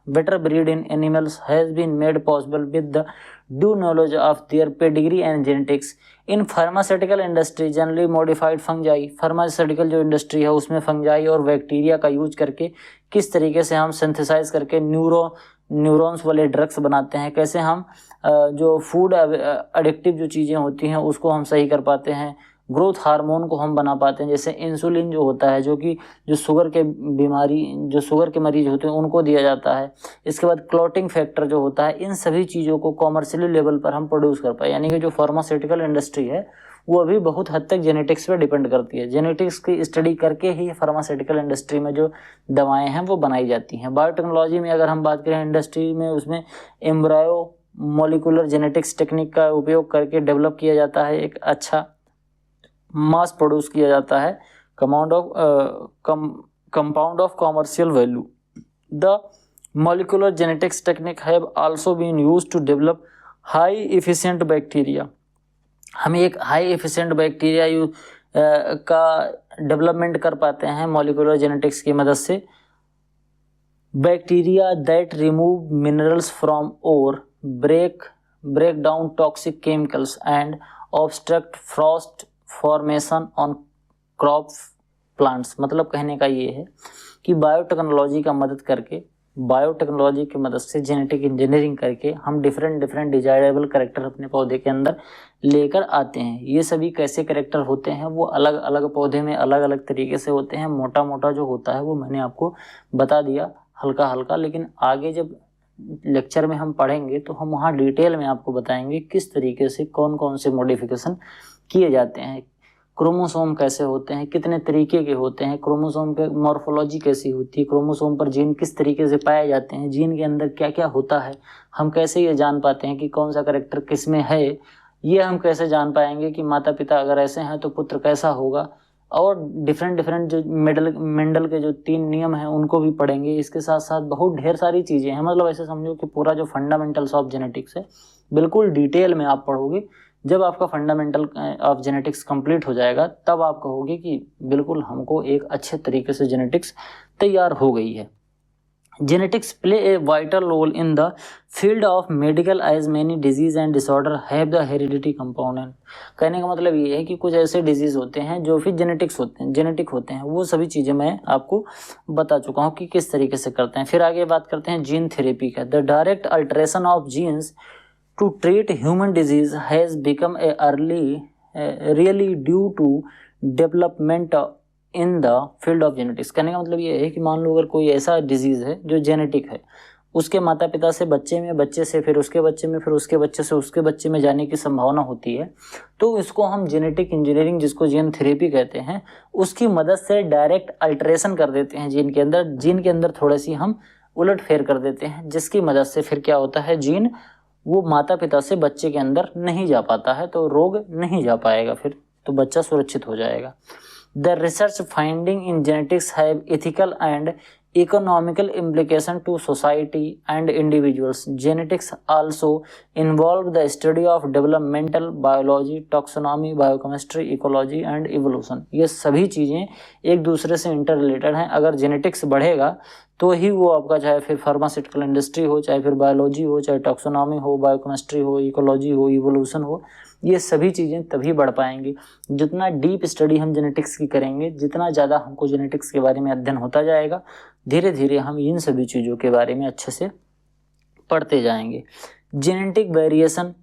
better breed in animals has been made possible with the due knowledge of their pedigree and genetics in pharmaceutical industry generally modified fungi. Pharmaceutical जो इंडस्ट्री है उसमें फंजाई और बैक्टीरिया का यूज करके किस तरीके से हम सिंथेसाइज करके न्यूरॉन्स वाले ड्रग्स बनाते हैं, कैसे हम जो फूड एडिक्टिव जो चीज़ें होती हैं उसको हम सही कर पाते हैं, ग्रोथ हार्मोन को हम बना पाते हैं, जैसे इंसुलिन जो होता है जो शुगर के मरीज होते हैं उनको दिया जाता है। इसके बाद क्लॉटिंग फैक्टर जो होता है, इन सभी चीज़ों को कॉमर्शियल लेवल पर हम प्रोड्यूस कर पाए। यानी कि जो फार्मास्यूटिकल इंडस्ट्री है वो अभी बहुत हद तक जेनेटिक्स पे डिपेंड करती है। जेनेटिक्स की स्टडी करके ही फार्मास्यूटिकल इंडस्ट्री में जो दवाएँ हैं वो बनाई जाती हैं। बायोटेक्नोलॉजी में अगर हम बात करें इंडस्ट्री में, उसमें एम्ब्रायो मॉलिकुलर जेनेटिक्स टेक्निक का उपयोग करके डेवलप किया जाता है, एक अच्छा मास प्रोड्यूस किया जाता है compound of commercial value. The molecular genetics technique have also been used to develop high efficient bacteria. हम एक हाई एफिशिएंट बैक्टीरिया का डेवलपमेंट कर पाते हैं मॉलिकुलर जेनेटिक्स की मदद से। Bacteria that remove minerals from और break down toxic chemicals and obstruct frost formation on crop plants. मतलब कहने का ये है कि बायोटेक्नोलॉजी का मदद करके, बायोटेक्नोलॉजी की मदद से जेनेटिक इंजीनियरिंग करके हम डिफरेंट डिजायरेबल कैरेक्टर अपने पौधे के अंदर लेकर आते हैं। ये सभी कैसे कैरेक्टर होते हैं वो अलग अलग पौधे में अलग अलग तरीके से होते हैं। मोटा मोटा जो होता है वो मैंने आपको बता दिया हल्का हल्का, लेकिन आगे जब लेक्चर में हम पढ़ेंगे तो हम वहाँ डिटेल में आपको बताएंगे किस तरीके से कौन कौन से मॉडिफिकेशन किए जाते हैं, क्रोमोसोम कैसे होते हैं, कितने तरीके के होते हैं, क्रोमोसोम के मॉर्फोलॉजी कैसी होती है, क्रोमोसोम पर जीन किस तरीके से पाए जाते हैं, जीन के अंदर क्या क्या होता है, हम कैसे ये जान पाते हैं कि कौन सा कैरेक्टर किस में है, ये हम कैसे जान पाएंगे कि माता पिता अगर ऐसे हैं तो पुत्र कैसा होगा, और डिफरेंट जो मेंडल के जो 3 नियम हैं उनको भी पढ़ेंगे। इसके साथ साथ बहुत ढेर सारी चीज़ें हैं। मतलब ऐसे समझो कि पूरा जो फंडामेंटल्स ऑफ जेनेटिक्स है बिल्कुल डिटेल में आप पढ़ोगे। जब आपका फंडामेंटल ऑफ जेनेटिक्स कंप्लीट हो जाएगा तब आप कहोगे कि बिल्कुल हमको एक अच्छे तरीके से जेनेटिक्स तैयार हो गई है। Genetics play a vital role in the field of medical as many disease and disorder have the heredity component। कहने का मतलब ये है कि कुछ ऐसे डिजीज होते हैं जो फिर जेनेटिक होते हैं। वो सभी चीज़ें मैं आपको बता चुका हूँ कि किस तरीके से करते हैं। फिर आगे बात करते हैं जीन थेरेपी का। The direct alteration of genes to treat human disease has become really due to development in the field of genetics। कहने का मतलब ये है कि मान लो अगर कोई ऐसा डिजीज है जो जेनेटिक है, उसके माता पिता से बच्चे में, बच्चे से फिर उसके बच्चे में, फिर उसके बच्चे से उसके बच्चे में जाने की संभावना होती है, तो इसको हम जेनेटिक इंजीनियरिंग, जिसको जीन थेरेपी कहते हैं, उसकी मदद से डायरेक्ट अल्टरेशन कर देते हैं जीन के अंदर थोड़ी सी हम उलट फेर कर देते हैं, जिसकी मदद से फिर क्या होता है, जीन वो माता पिता से बच्चे के अंदर नहीं जा पाता है, तो रोग नहीं जा पाएगा, फिर तो बच्चा सुरक्षित हो जाएगा। The research finding in genetics have ethical and economical implication to society and individuals। Genetics also involve the study of developmental biology, taxonomy, biochemistry, ecology and evolution। ये सभी चीज़ें एक दूसरे से इंटर रिलेटेड हैं। अगर जेनेटिक्स बढ़ेगा तो ही वो आपका, चाहे फिर फार्मास्यूटिकल इंडस्ट्री हो, चाहे फिर बायोलॉजी हो, चाहे टॉक्सोनॉमी हो, बायोकेमिस्ट्री हो, इकोलॉजी हो, इवोल्यूशन हो, ये सभी चीज़ें तभी बढ़ पाएंगी। जितना डीप स्टडी हम जेनेटिक्स की करेंगे, जितना ज़्यादा हमको जेनेटिक्स के बारे में अध्ययन होता जाएगा, धीरे धीरे हम इन सभी चीज़ों के बारे में अच्छे से पढ़ते जाएंगे। Genetic variation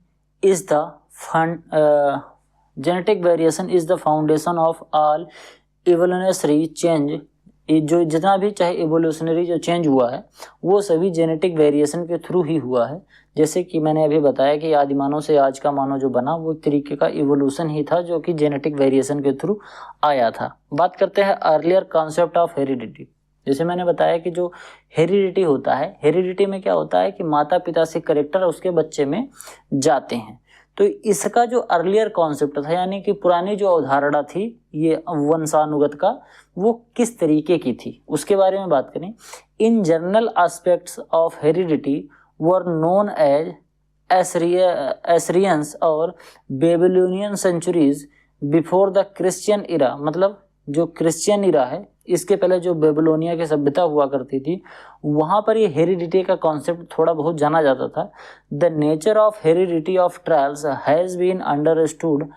is the foundation of all evolutionary change. जो जितना भी चाहे इवोल्यूशनरी जो चेंज हुआ है वो सभी जेनेटिक वेरिएशन के थ्रू ही हुआ है। जैसे कि मैंने अभी बताया कि आदि मानव से आज का मानव जो बना वो एक तरीके का इवोल्यूशन ही था, जो कि जेनेटिक वेरिएशन के थ्रू आया था। बात करते हैं अर्लियर कॉन्सेप्ट ऑफ हेरिडिटी। जैसे मैंने बताया कि जो हेरिडिटी होता है, हेरिडिटी में क्या होता है कि माता पिता से कैरेक्टर उसके बच्चे में जाते हैं। तो इसका जो अर्लियर कॉन्सेप्ट था, यानी कि पुरानी जो अवधारणा थी ये वंशानुगत का, वो किस तरीके की थी उसके बारे में बात करें। In general aspects of heredity were known as Assyrians और Babylonian centuries before the Christian era. मतलब जो क्रिश्चियन इरा है, इसके पहले जो बेबीलोनिया की सभ्यता हुआ करती थी, वहाँ पर ये हेरिडिटी का कॉन्सेप्ट थोड़ा बहुत जाना जाता था। The nature of heredity of trials has been understood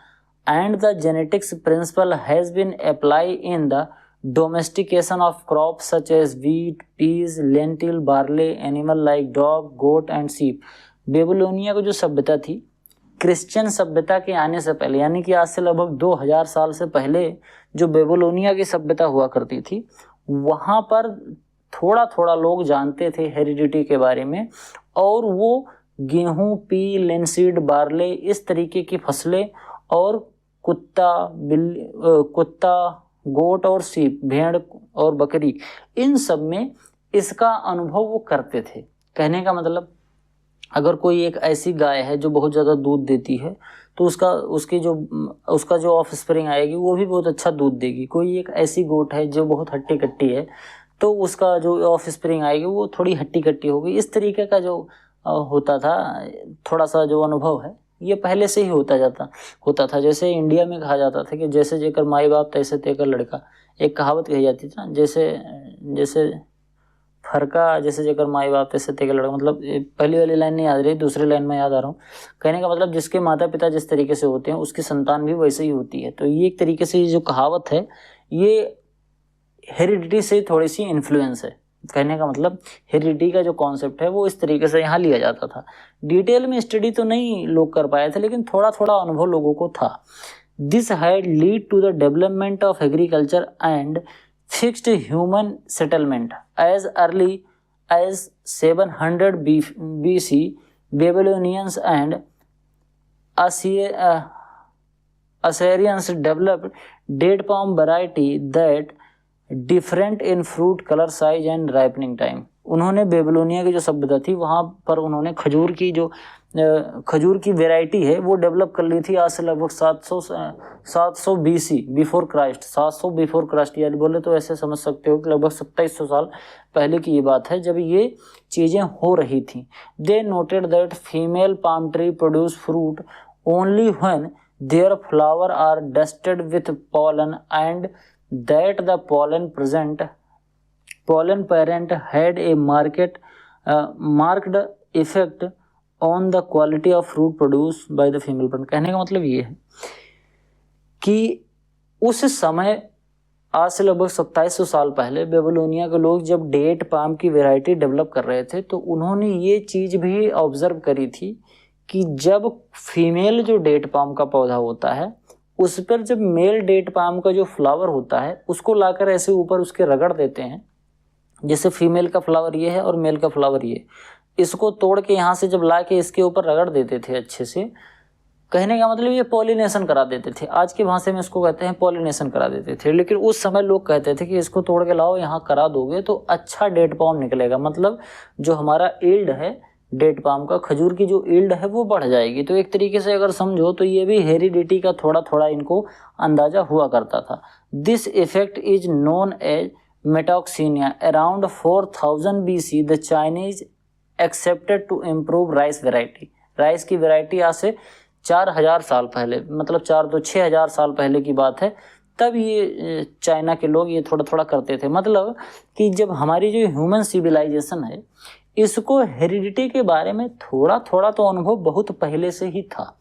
and the genetics principle has been apply in the domestication of crops such as wheat, peas, lentil, barley, animal like dog, goat and sheep। Babylonia को जो सभ्यता थी, Christian सभ्यता के आने से पहले, यानी कि आज से लगभग 2000 साल से पहले जो बेबीलोनिया की सभ्यता हुआ करती थी, वहाँ पर थोड़ा थोड़ा लोग जानते थे हेरिडिटी के बारे में, और वो गेहूँ, पी, लिनसीड, बार्ले, इस तरीके की फसलें, और कुत्ता, गोट और सीप, भेड़ और बकरी, इन सब में इसका अनुभव वो करते थे। कहने का मतलब, अगर कोई एक ऐसी गाय है जो बहुत ज़्यादा दूध देती है तो उसका जो ऑफस्प्रिंग आएगी वो भी बहुत अच्छा दूध देगी। कोई एक ऐसी गोट है जो बहुत हट्टी कट्टी है तो उसका जो ऑफस्प्रिंग आएगी वो थोड़ी हट्टी कट्टी होगी। इस तरीके का जो होता था, थोड़ा सा जो अनुभव है, ये पहले से ही होता था। जैसे इंडिया में कहा जाता था कि जैसे जेकर माई बाप तैसे तेकर लड़का, एक कहावत कही जाती थी ना, जैसे घर का जैसे जेकर माई बाप ते सत्य का लड़का, मतलब पहली वाली लाइन नहीं याद रही, दूसरी लाइन में याद आ रहा हूँ। कहने का मतलब जिसके माता पिता जिस तरीके से होते हैं उसकी संतान भी वैसे ही होती है। तो ये एक तरीके से ये जो कहावत है ये हेरिडिटी से थोड़ी सी इन्फ्लुएंस है। कहने का मतलब हेरिडिटी का जो कॉन्सेप्ट है वो इस तरीके से यहाँ लिया जाता था। डिटेल में स्टडी तो नहीं लोग कर पाए थे, लेकिन थोड़ा थोड़ा अनुभव लोगों को था। This had lead to the development of agriculture and fixed human settlement as early as 700 BC. Babylonians and Assyrians developed date palm variety that different in fruit colour size and ripening time. उन्होंने Babylonia की जो सभ्यता थी वहाँ पर उन्होंने खजूर की वैरायटी है वो डेवलप कर ली थी आज से लगभग 700 BC before Christ, 700 before Christ, यानी बोले तो ऐसे समझ सकते हो कि लगभग 2700 साल पहले की ये बात है जब ये चीज़ें हो रही थी। They noted that female palm tree produce fruit only when their flower are dusted with pollen and that the pollen parent had a marked effect on the quality of fruit produced by the female parent। कहने का मतलब ये है कि उस समय आज से लगभग 2700 साल पहले बेबीलोनिया के लोग जब डेट पाम की वैरायटी डेवलप कर रहे थे तो उन्होंने ये चीज़ भी ऑब्जर्व करी थी कि जब फीमेल जो डेट पाम का पौधा होता है उस पर जब मेल डेट पाम का जो फ्लावर होता है उसको लाकर ऐसे ऊपर उसके रगड़ देते हैं, जैसे फीमेल का फ्लावर ये है और मेल का फ्लावर ये, इसको तोड़ के यहाँ से जब ला के इसके ऊपर रगड़ देते थे अच्छे से। कहने का मतलब ये पॉलिनेशन करा देते थे, आज की भाषा में इसको कहते हैं पॉलिनेशन करा देते थे। लेकिन उस समय लोग कहते थे कि इसको तोड़ के लाओ यहाँ करा दोगे तो अच्छा डेट पाम निकलेगा, मतलब जो हमारा ईल्ड है डेट पाम का, खजूर की जो ईल्ड है वो बढ़ जाएगी। तो एक तरीके से अगर समझो तो ये भी हेरिडिटी का थोड़ा थोड़ा इनको अंदाजा हुआ करता था। This effect is known as metaxenia. Around 4000 BC the Chinese accepted to improve rice variety. Rice की वेराइटी आज से 4000 साल पहले, मतलब 4 तो 6000 साल पहले की बात है, तब ये चाइना के लोग ये थोड़ा थोड़ा करते थे। मतलब कि जब हमारी जो ह्यूमन सिविलाइजेशन है इसको हेरिडिटी के बारे में थोड़ा थोड़ा तो अनुभव बहुत पहले से ही था।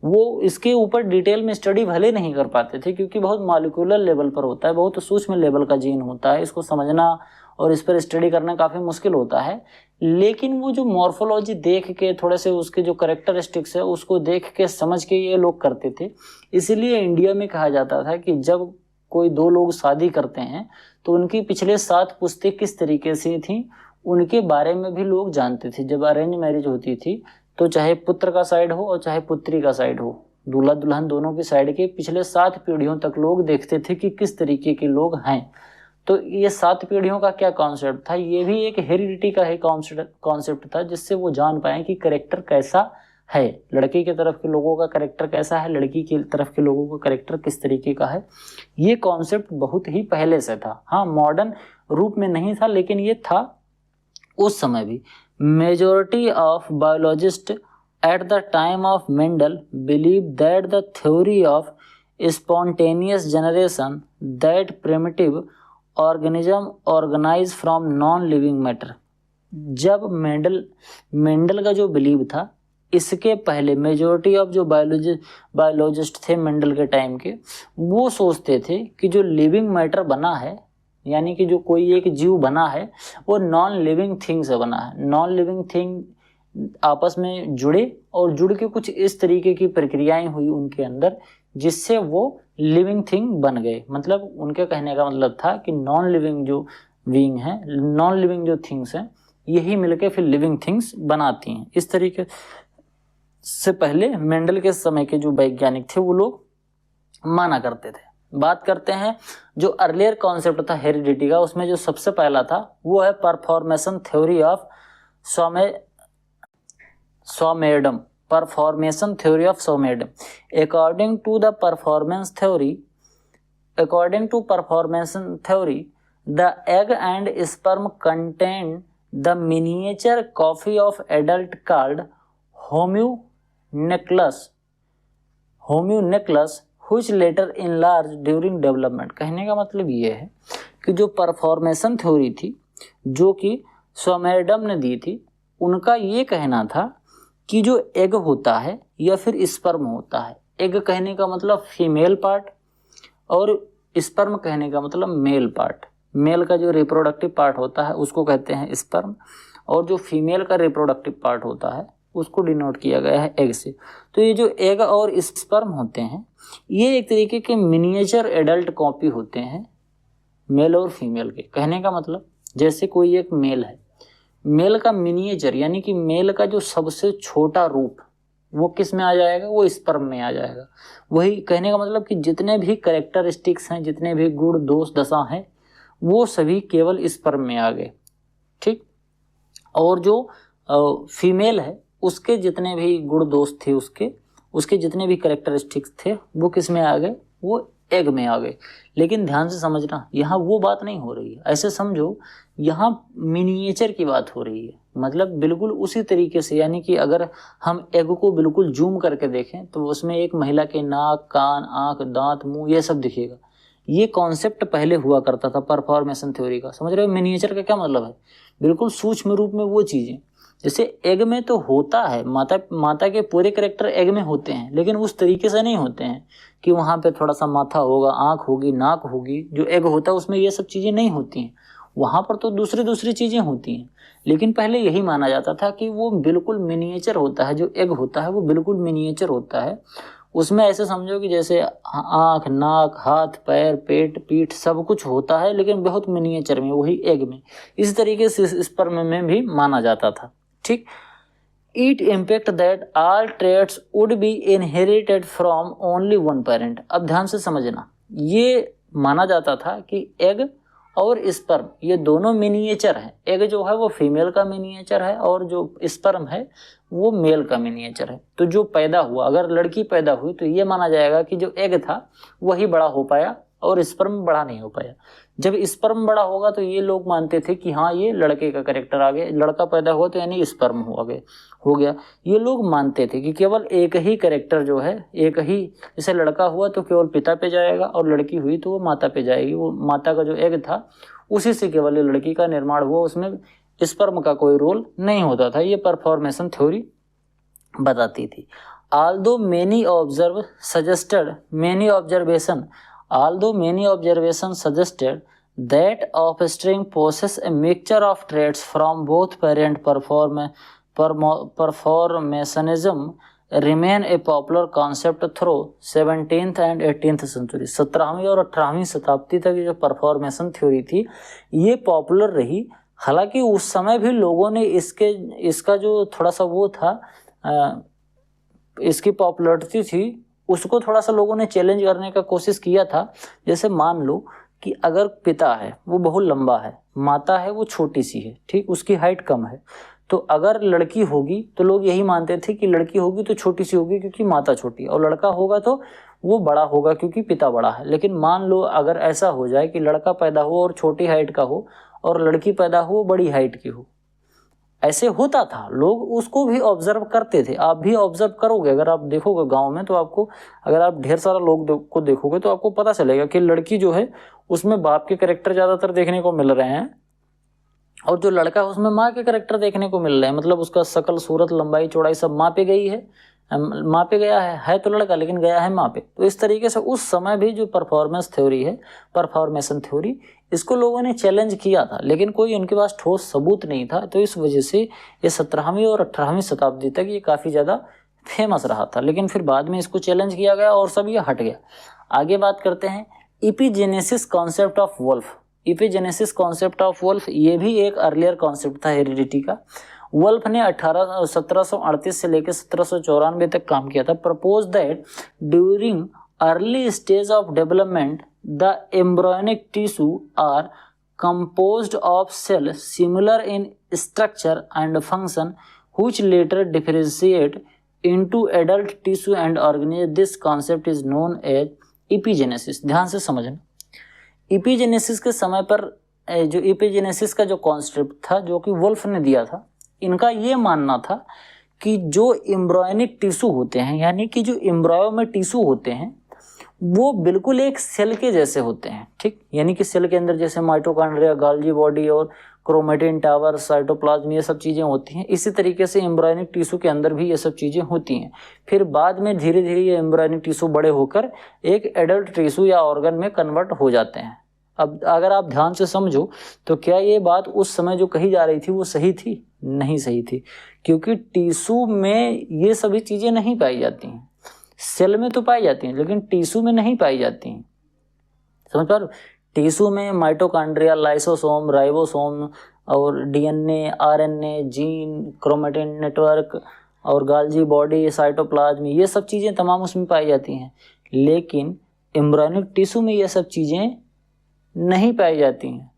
वो इसके ऊपर डिटेल में स्टडी भले नहीं कर पाते थे क्योंकि बहुत मॉलिक्यूलर लेवल पर होता है, बहुत सूक्ष्म लेवल का जीन होता है, इसको समझना और इस पर स्टडी करना काफ़ी मुश्किल होता है। लेकिन वो जो मॉर्फोलॉजी देख के थोड़े से उसके जो करेक्टरिस्टिक्स है उसको देख के समझ के ये लोग करते थे। इसीलिए इंडिया में कहा जाता था कि जब कोई दो लोग शादी करते हैं तो उनकी पिछले 7 पुश्तें किस तरीके से थी उनके बारे में भी लोग जानते थे। जब अरेंज मैरिज होती थी तो चाहे पुत्र का साइड हो और चाहे पुत्री का साइड हो, दूल्हा दुल्हन दोनों की साइड के पिछले 7 पीढ़ियों तक लोग देखते थे कि किस तरीके के लोग हैं। तो ये 7 पीढ़ियों का क्या कॉन्सेप्ट था, ये भी एक हेरिडिटी का ही कॉन्सेप्ट था जिससे वो जान पाए कि करेक्टर कैसा है, लड़के की तरफ के लोगों का करेक्टर कैसा है, लड़की की तरफ के लोगों का करेक्टर किस तरीके का है। ये कॉन्सेप्ट बहुत ही पहले से था। हाँ, मॉडर्न रूप में नहीं था लेकिन ये था उस समय भी। Majority of biologist at the time of Mendel believe that the theory of spontaneous generation that primitive organism organize from non living matter. जब मेंडल का जो बिलीव था, इसके पहले मेजॉरिटी ऑफ जो बायोलॉजिस्ट थे मेंडल के टाइम के, वो सोचते थे कि जो लिविंग मैटर बना है, यानी कि जो कोई एक जीव बना है, वो नॉन लिविंग थिंग से बना है। नॉन लिविंग थिंग आपस में जुड़े और जुड़ के कुछ इस तरीके की प्रक्रियाएं हुई उनके अंदर जिससे वो लिविंग थिंग बन गए। मतलब उनके कहने का मतलब था कि नॉन लिविंग जो बीइंग है, नॉन लिविंग जो थिंग्स हैं, यही मिलके फिर लिविंग थिंग्स बनाती हैं। इस तरीके से पहले मेंडल के समय के जो वैज्ञानिक थे वो लोग माना करते थे। बात करते हैं जो अर्लियर कॉन्सेप्ट था हेरिडिटी का, उसमें जो सबसे पहला था वो है preformation theory of Swammerdam. Preformation theory of Swammerdam. According to preformation theory the egg and sperm contain the miniature copy of adult called homunculus which later enlarged during development। कहने का मतलब ये है कि जो परफॉर्मेशन थ्योरी थी जो कि स्वमेरडम ने दी थी। उनका ये कहना था कि जो एग होता है या फिर स्पर्म होता है, एग कहने का मतलब फीमेल पार्ट और स्पर्म कहने का मतलब मेल पार्ट। मेल का जो रिप्रोडक्टिव पार्ट होता है उसको कहते हैं स्पर्म, और जो फीमेल का रिप्रोडक्टिव पार्ट होता है उसको डिनोट किया गया है एग से। तो ये जो एग और स्पर्म होते हैं ये एक तरीके के मिनिएचर एडल्ट कॉपी होते हैं मेल और फीमेल के। कहने का मतलब जैसे कोई एक मेल है, मेल का मिनिएचर यानी कि मेल का जो सबसे छोटा रूप वो किस में आ जाएगा, वो स्पर्म में आ जाएगा। वही कहने का मतलब कि जितने भी कैरेक्टरिस्टिक्स हैं, जितने भी गुण दोष दशा हैं, वो सभी केवल स्पर्म में आ गए, ठीक। और जो फीमेल है उसके जितने भी गुण दोष थे, उसके जितने भी कैरेक्टरिस्टिक्स थे वो किस में आ गए, वो एग में आ गए। लेकिन ध्यान से समझना, यहाँ वो बात नहीं हो रही है। ऐसे समझो यहाँ मिनिएचर की बात हो रही है, मतलब बिल्कुल उसी तरीके से, यानी कि अगर हम एग को बिल्कुल जूम करके देखें तो उसमें एक महिला के नाक, कान, आंख, दांत, मुंह ये सब दिखेगा। ये कॉन्सेप्ट पहले हुआ करता था परफॉर्मेशन थ्योरी का। समझ रहे हो मिनिएचर का क्या मतलब है? बिल्कुल सूक्ष्म रूप में वो चीजें, जैसे एग में तो होता है, माता के पूरे कैरेक्टर एग में होते हैं, लेकिन उस तरीके से नहीं होते हैं कि वहां पे थोड़ा सा माथा होगा, आंख होगी, नाक होगी। जो एग होता है उसमें ये सब चीजें नहीं होती हैं, वहां पर तो दूसरी चीजें होती हैं। लेकिन पहले यही माना जाता था कि वो बिल्कुल मिनिएचर होता है, जो एग होता है वो बिल्कुल मिनिएचर होता है। उसमें ऐसे समझो कि जैसे आंख, नाक, हाथ, पैर, पेट, पीठ सब कुछ होता है, लेकिन बहुत मिनिएचर में, वही एग में। इस तरीके से स्पर्म में भी माना जाता था, ठीक। It impact that all traits would be inherited from only one parent. अब ध्यान से समझना, ये माना जाता था कि एग और स्पर्म ये दोनों मिनिएचर हैं। एग जो है वो फीमेल का मिनिएचर है और जो स्पर्म है वो मेल का मिनिएचर है। तो जो पैदा हुआ, अगर लड़की पैदा हुई तो ये माना जाएगा कि जो एग था वही बड़ा हो पाया और स्पर्म बड़ा नहीं हो पाया। जब स्पर्म बड़ा होगा तो ये लोग मानते थे कि हाँ ये लड़के का कैरेक्टर आ गया, लड़का पैदा हुआ तो यानी स्पर्म हो गया। ये लोग मानते थे कि केवल एक ही कैरेक्टर जो है, एक ही, जैसे लड़का हुआ तो केवल पिता पे जाएगा और लड़की हुई तो वो माता पे जाएगी। वो माता का जो एग था उसी से केवल लड़की का निर्माण हुआ, उसमें स्पर्म का कोई रोल नहीं होता था। ये परफॉर्मेशन थ्योरी बताती थी। Although many observations suggested that offspring possess a mixture of traits from both parent, performationism remain a popular concept through 17th and 18th century। 17वीं और 18वीं शताब्दी तक जो परफॉर्मेशन थ्योरी थी ये पॉपुलर रही। हालांकि उस समय भी लोगों ने इसका जो थोड़ा सा वो था, इसकी पॉपुलरिटी थी, उसको थोड़ा सा लोगों ने चैलेंज करने का कोशिश किया था। जैसे मान लो कि अगर पिता है वो बहुत लंबा है, माता है वो छोटी सी है, ठीक, उसकी हाइट कम है, तो अगर लड़की होगी तो लोग यही मानते थे कि लड़की होगी तो छोटी सी होगी क्योंकि माता छोटी है, और लड़का होगा तो वो बड़ा होगा क्योंकि पिता बड़ा है। लेकिन मान लो अगर ऐसा हो जाए कि लड़का पैदा हो और छोटी हाइट का हो और लड़की पैदा हो बड़ी हाइट की हो, ऐसे होता था, लोग उसको भी ऑब्जर्व करते थे। आप भी ऑब्जर्व करोगे, अगर आप देखोगे गांव में तो आपको, अगर आप ढेर सारा लोग को देखोगे तो आपको पता चलेगा कि लड़की जो है उसमें बाप के कैरेक्टर ज्यादातर देखने को मिल रहे हैं और जो लड़का है उसमें माँ के कैरेक्टर देखने को मिल रहे हैं। मतलब उसका शकल, सूरत, लंबाई, चौड़ाई सब माँ पे गई है, माँ पे गया है तो लड़का लेकिन गया है माँ पे। तो इस तरीके से उस समय भी जो परफॉर्मेंस थ्योरी है, परफॉर्मेशन थ्योरी, इसको लोगों ने चैलेंज किया था, लेकिन कोई उनके पास ठोस सबूत नहीं था। तो इस वजह से ये 17वीं और 18वीं शताब्दी तक ये काफ़ी ज़्यादा फेमस रहा था। लेकिन फिर बाद में इसको चैलेंज किया गया और सब ये हट गया। आगे बात करते हैं epigenesis concept of Wolff. Epigenesis concept of Wolff ये भी एक अर्लियर कॉन्सेप्ट था हेरिडिटी का। वुल्फ ने 1738 से लेकर 1794 तक काम किया था। Propose that during early stage of development the embryonic tissue are composed of cells similar in structure and function which later differentiate into adult tissue and organism. This concept is known as epigenesis। ध्यान से समझना, epigenesis के समय पर जो epigenesis का जो concept था जो कि वुल्फ ने दिया था, इनका ये मानना था कि जो एम्ब्रॉयनिक टिश्यू होते हैं, यानी कि जो एम्ब्रॉयो में टिश्यू होते हैं वो बिल्कुल एक सेल के जैसे होते हैं, ठीक। यानी कि सेल के अंदर जैसे माइटोकॉन्ड्रिया, गोल्गी बॉडी और क्रोमेटिन टावर, साइटोप्लाज्म, ये सब चीज़ें होती हैं, इसी तरीके से एम्ब्रायोनिक टिश्यू के अंदर भी ये सब चीज़ें होती हैं। फिर बाद में धीरे धीरे ये एम्ब्रायोनिक टिश्यू बड़े होकर एक एडल्ट टिश्यू या ऑर्गन में कन्वर्ट हो जाते हैं। अब अगर आप ध्यान से समझो तो क्या ये बात उस समय जो कही जा रही थी वो सही थी? नहीं सही थी, क्योंकि टिश्यू में ये सभी चीज़ें नहीं पाई जाती हैं। सेल में तो पाई जाती हैं लेकिन टिश्यू में नहीं पाई जाती हैं, समझ पा रहे हो? टिश्यू में माइटोकॉन्ड्रिया, लाइसोसोम, राइबोसोम और DNA, RNA, gene, chromatin network और गोल्गी बॉडी, साइटोप्लाज्म, ये सब चीज़ें तमाम उसमें पाई जाती हैं। लेकिन एम्ब्रायोनिक टिश्यू में ये सब चीज़ें नहीं पाई जाती हैं।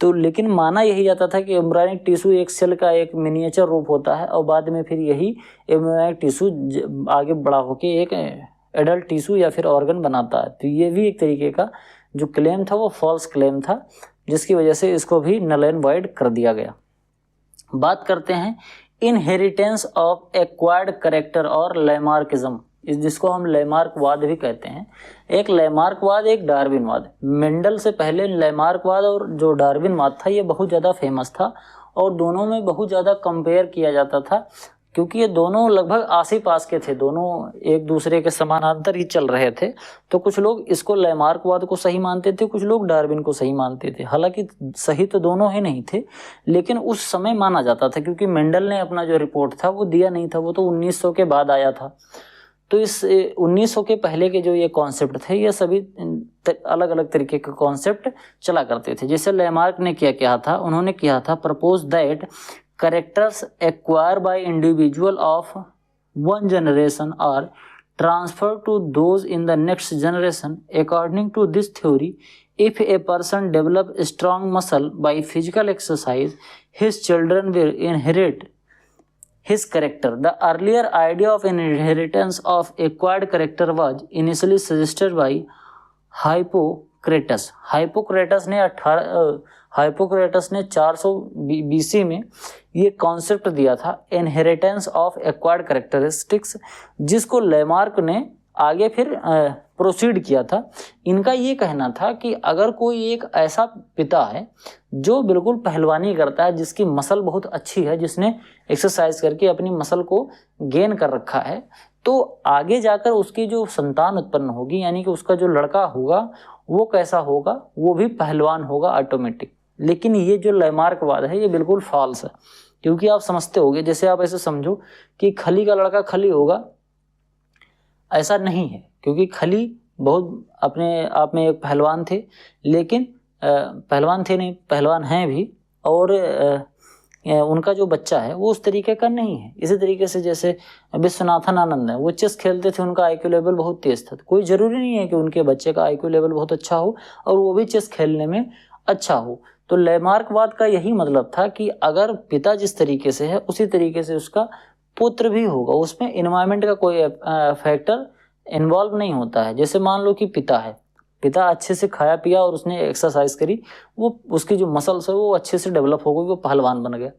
तो लेकिन माना यही जाता था कि एम्ब्रायोनिक टिश्यू एक सेल का एक मिनिएचर रूप होता है और बाद में फिर यही एम्ब्रायोनिक टिश्यू आगे बड़ा होकर एक एडल्ट टिश्यू या फिर ऑर्गन बनाता है। तो ये भी एक तरीके का जो क्लेम था वो फॉल्स क्लेम था, जिसकी वजह से इसको भी नल एंड वॉइड कर दिया गया। बात करते हैं इनहेरिटेंस ऑफ एक्वायर्ड कैरेक्टर और लैमार्किज्म, जिसको हम लैमार्कवाद भी कहते हैं। एक लैमार्कवाद, एक डार्विनवाद। मेंडल से पहले लैमार्कवाद और जो डार्विनवाद था ये बहुत ज़्यादा फेमस था और दोनों में बहुत ज़्यादा कंपेयर किया जाता था, क्योंकि ये दोनों लगभग आस ही पास के थे, दोनों एक दूसरे के समानांतर ही चल रहे थे। तो कुछ लोग इसको लैमार्कवाद को सही मानते थे, कुछ लोग डार्विन को सही मानते थे। हालांकि सही तो दोनों ही नहीं थे, लेकिन उस समय माना जाता था, क्योंकि मेंडल ने अपना जो रिपोर्ट था वो दिया नहीं था, वो तो 1900 के बाद आया था। तो इस 1900 के पहले के जो ये कॉन्सेप्ट थे ये सभी अलग अलग तरीके के कॉन्सेप्ट चला करते थे। जैसे लैमार्क ने क्या किया था, उन्होंने किया था propose that characters acquire by individual of one generation are transfer to those in the next generation. According to this theory, if a person develop strong muscle by physical exercise, his children will inherit his character. The earlier idea of an inheritance of acquired character was initially suggested by Hippocrates. Hippocrates ने 400 BC में ये concept दिया था, inheritance of acquired characteristics, जिसको Lamarck ने आगे फिर proceed किया था। इनका ये कहना था कि अगर कोई एक ऐसा पिता है जो बिल्कुल पहलवानी करता है, जिसकी मसल बहुत अच्छी है, जिसने एक्सरसाइज करके अपनी मसल को गेन कर रखा है, तो आगे जाकर उसकी जो संतान उत्पन्न होगी, यानी कि उसका जो लड़का होगा वो कैसा होगा, वो भी पहलवान होगा ऑटोमेटिक। लेकिन ये जो लैमार्कवाद है ये बिल्कुल फॉल्स है, क्योंकि आप समझते होंगे, जैसे आप ऐसे समझो कि खली का लड़का खली होगा, ऐसा नहीं है, क्योंकि खली बहुत अपने आप में एक पहलवान थे, लेकिन पहलवान हैं भी, और उनका जो बच्चा है वो उस तरीके का नहीं है। इसी तरीके से जैसे विश्वनाथन आनंद है, वो चेस खेलते थे, उनका आईक्यू लेवल बहुत तेज था। कोई ज़रूरी नहीं है कि उनके बच्चे का आईक्यू लेवल बहुत अच्छा हो और वो भी चेस खेलने में अच्छा हो। तो लैमार्कवाद का यही मतलब था कि अगर पिता जिस तरीके से है उसी तरीके से उसका पुत्र भी होगा, उसमें एनवायरनमेंट का कोई फैक्टर इन्वॉल्व नहीं होता है। जैसे मान लो कि पिता अच्छे से खाया पिया और उसने एक्सरसाइज करी, वो उसकी जो मसल्स है वो अच्छे से डेवलप हो गई, वो पहलवान बन गया।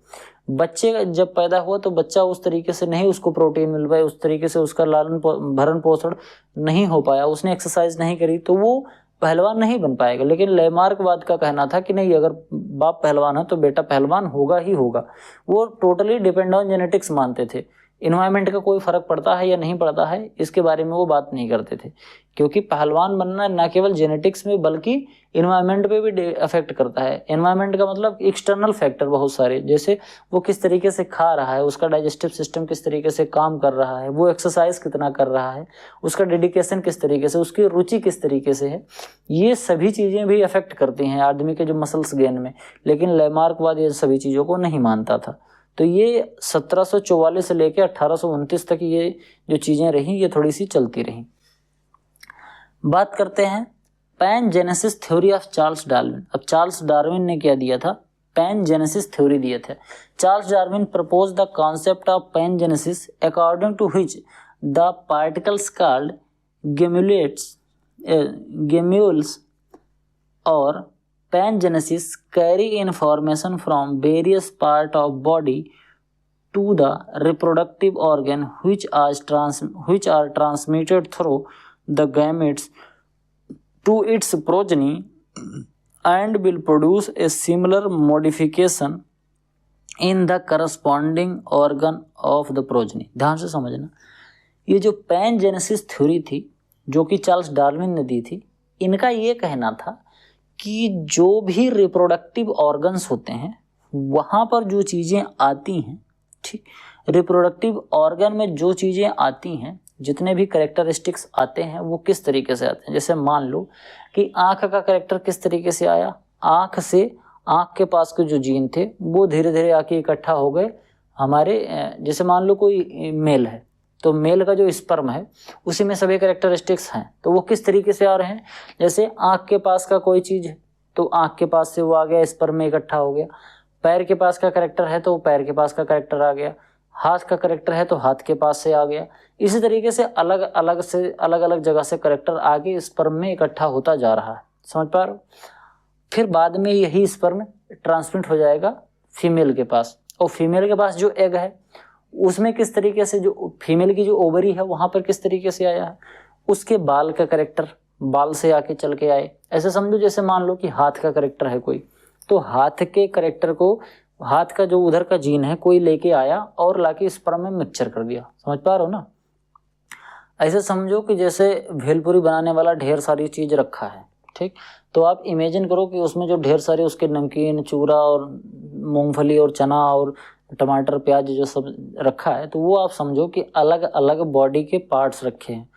बच्चे जब पैदा हुआ तो बच्चा उस तरीके से नहीं उसको प्रोटीन मिल पाया, उस तरीके से उसका लालन भरण पोषण नहीं हो पाया, उसने एक्सरसाइज नहीं करी, तो वो पहलवान नहीं बन पाएगा। लेकिन लैमार्कवाद का कहना था कि नहीं, अगर बाप पहलवान है तो बेटा पहलवान होगा ही होगा। वो टोटली डिपेंड ऑन जेनेटिक्स मानते थे। इन्वायरमेंट का कोई फर्क पड़ता है या नहीं पड़ता है इसके बारे में वो बात नहीं करते थे, क्योंकि पहलवान बनना ना केवल जेनेटिक्स में बल्कि इन्वायरमेंट पे भी अफेक्ट करता है। इन्वायरमेंट का मतलब एक्सटर्नल फैक्टर बहुत सारे, जैसे वो किस तरीके से खा रहा है, उसका डाइजेस्टिव सिस्टम किस तरीके से काम कर रहा है, वो एक्सरसाइज कितना कर रहा है, उसका डेडिकेशन किस तरीके से, उसकी रुचि किस तरीके से है, ये सभी चीज़ें भी अफेक्ट करती हैं आदमी के जो मसल्स गेन में। लेकिन लैमार्कवाद ये सभी चीज़ों को नहीं मानता था। तो ये 1744 से लेकर 1829 तक ये जो चीज़ें रहीं ये थोड़ी सी चलती रहीं। बात करते हैं pangenesis theory of Charles Darwin. अब चार्ल्स डार्विन ने क्या दिया था, पैनजेनेसिस थ्योरी दिए थे। Charles Darwin propose the concept of pangenesis according to which the particles called gemmules और pangenesis carry information from various part of body to the reproductive organ which are transmitted through the gametes to its progeny and will produce a similar modification in the corresponding organ of the progeny। ध्यान से समझना, ये जो पैनजेनेसिस theory थी जो कि Charles Darwin ने दी थी, इनका ये कहना था कि जो भी रिप्रोडक्टिव ऑर्गन्स होते हैं वहाँ पर जो चीज़ें आती हैं, ठीक, रिप्रोडक्टिव ऑर्गन में जो चीज़ें आती हैं, जितने भी कैरेक्टरिस्टिक्स आते हैं वो किस तरीके से आते हैं। जैसे मान लो कि आँख का कैरेक्टर किस तरीके से आया, आँख से आँख के पास के जो जीन थे वो धीरे धीरे आके इकट्ठा हो गए हमारे, जैसे मान लो कोई मेल है तो मेल का जो स्पर्म है उसी में सभी कैरेक्टरिस्टिक्स हैं, तो वो किस तरीके से आ रहे हैं। जैसे आँख के पास का कोई चीज़ है तो आँख के पास से वो आ गया, स्पर्म में इकट्ठा हो गया। पैर के पास का कैरेक्टर है तो पैर के पास का कैरेक्टर आ गया, हाथ का कैरेक्टर है तो हाथ के पास से आ गया। इसी तरीके से अलग अलग जगह से कैरेक्टर आगे स्पर्म में इकट्ठा होता जा रहा है, समझ पा रहे हो। फिर बाद में यही स्पर्म ट्रांसमिट हो जाएगा फीमेल के पास, और फीमेल के पास जो एग है उसमें किस तरीके से, जो फीमेल की जो ओवरी है वहाँ पर किस तरीके से आया है, उसके बाल का कैरेक्टर बाल से आके चल के आए। ऐसे समझो जैसे मान लो कि हाथ का कैरेक्टर है कोई, तो हाथ के कैरेक्टर को, हाथ का जो उधर का जीन है कोई लेके आया और लाके स्पर्म में मिक्सचर कर दिया, समझ पा रहे हो ना। ऐसे समझो कि जैसे भेलपुरी बनाने वाला ढेर सारी चीज़ रखा है, ठीक, तो आप इमेजिन करो कि उसमें जो ढेर सारे उसके नमकीन, चूरा और मूंगफली और चना और टमाटर प्याज जो सब रखा है, तो वो आप समझो कि अलग अलग बॉडी के पार्ट्स रखे हैं।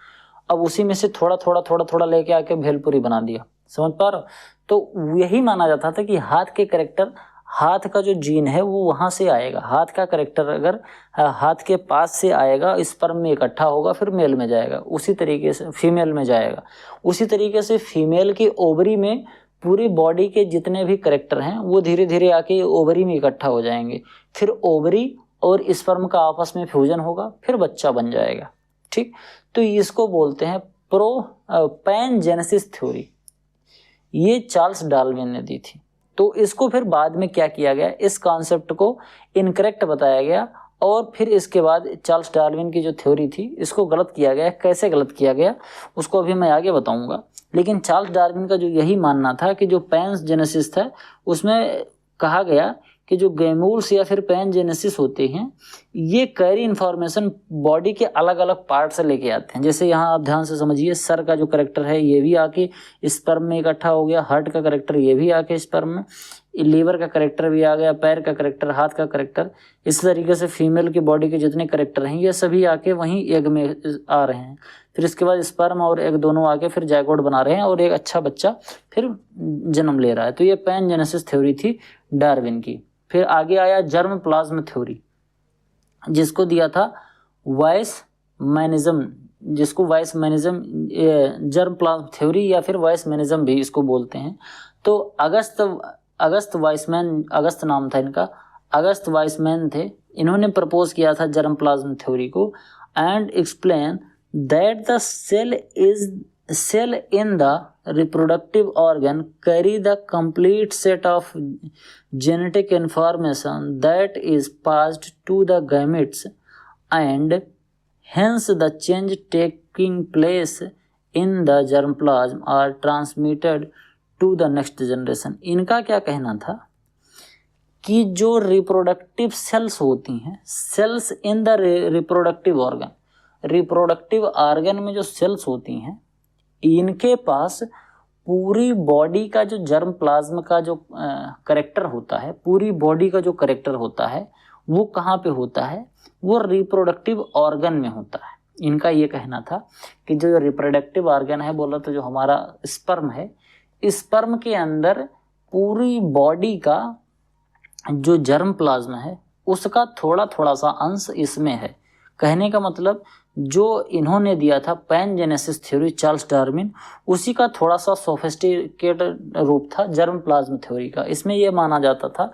अब उसी में से थोड़ा थोड़ा लेके आके भेलपुरी बना दिया, समझ पा रहे हो। तो यही माना जाता था कि हाथ के कैरेक्टर, हाथ का जो जीन है वो वहाँ से आएगा। हाथ का कैरेक्टर अगर हाथ के पास से आएगा, स्पर्म में इकट्ठा होगा, फिर मेल में जाएगा, उसी तरीके से फीमेल में जाएगा। उसी तरीके से फीमेल की ओवरी में पूरी बॉडी के जितने भी कैरेक्टर हैं वो धीरे धीरे आके ओवरी में इकट्ठा हो जाएंगे, फिर ओवरी और स्पर्म का आपस में फ्यूजन होगा, फिर बच्चा बन जाएगा, ठीक। तो इसको बोलते हैं पैनजेनेसिस थ्योरी, ये चार्ल्स डार्विन ने दी थी। तो इसको फिर बाद में क्या किया गया, इस कॉन्सेप्ट को इनकरेक्ट बताया गया, और फिर इसके बाद चार्ल्स डार्विन की जो थ्योरी थी इसको गलत किया गया। कैसे गलत किया गया उसको अभी मैं आगे बताऊंगा, लेकिन चार्ल्स डार्विन का जो यही मानना था कि जो पैनजेनेसिस था उसमें कहा गया कि जो गैमूल्स या फिर पैनजेनेसिस होते हैं ये कैरी इन्फॉर्मेशन बॉडी के अलग अलग पार्ट से लेके आते हैं। जैसे यहाँ आप ध्यान से समझिए, सर का जो कैरेक्टर है ये भी आके स्पर्म में इकट्ठा हो गया, हार्ट का कैरेक्टर ये भी आके स्पर्म में, लीवर का कैरेक्टर भी आ गया, पैर का कैरेक्टर, हाथ का कैरेक्टर। इस तरीके से फीमेल की बॉडी के जितने कैरेक्टर हैं ये सभी आके वहीं एग में आ रहे हैं। फिर इसके बाद स्पर्म और एग दोनों आके फिर जायगोट बना रहे हैं और एक अच्छा बच्चा फिर जन्म ले रहा है। तो ये पैनजेनेसिस थ्योरी थी डार्विन की। फिर आगे आया जर्म प्लाज्म थ्योरी, जिसको दिया था वाइसमैनिज्म, जिसको वाइसमैनिज्म, जर्म प्लाज्म थ्योरी या फिर वाइसमैनिज्म भी इसको बोलते हैं। तो अगस्त वाइसमैन, अगस्त नाम था इनका, अगस्त वाइसमैन थे, इन्होंने प्रपोज किया था जर्म प्लाज्म थ्योरी को, and explain that the cell in the reproductive organ carry the complete set of genetic information that is passed to the gametes, and hence the change taking place in the germplasm are transmitted to the next generation। इनका क्या कहना था कि जो reproductive cells होती हैं, cells in the reproductive organ, reproductive organ में जो सेल्स होती हैं इनके पास पूरी बॉडी का जो जर्म प्लाज्म का जो कैरेक्टर होता है, पूरी बॉडी का जो कैरेक्टर होता है वो कहाँ पे होता है, वो रिप्रोडक्टिव ऑर्गन में होता है। इनका ये कहना था कि जो रिप्रोडक्टिव ऑर्गन है, बोला तो जो हमारा स्पर्म है, स्पर्म के अंदर पूरी बॉडी का जो जर्म प्लाज्म है उसका थोड़ा थोड़ा सा अंश इसमें है। कहने का मतलब जो इन्होंने दिया था पैनजेनेसिस थ्योरी चार्ल्स डार्विन, उसी का थोड़ा सा सोफिस्टिकेटेड रूप था जर्म प्लाज्म थ्योरी का। इसमें यह माना जाता था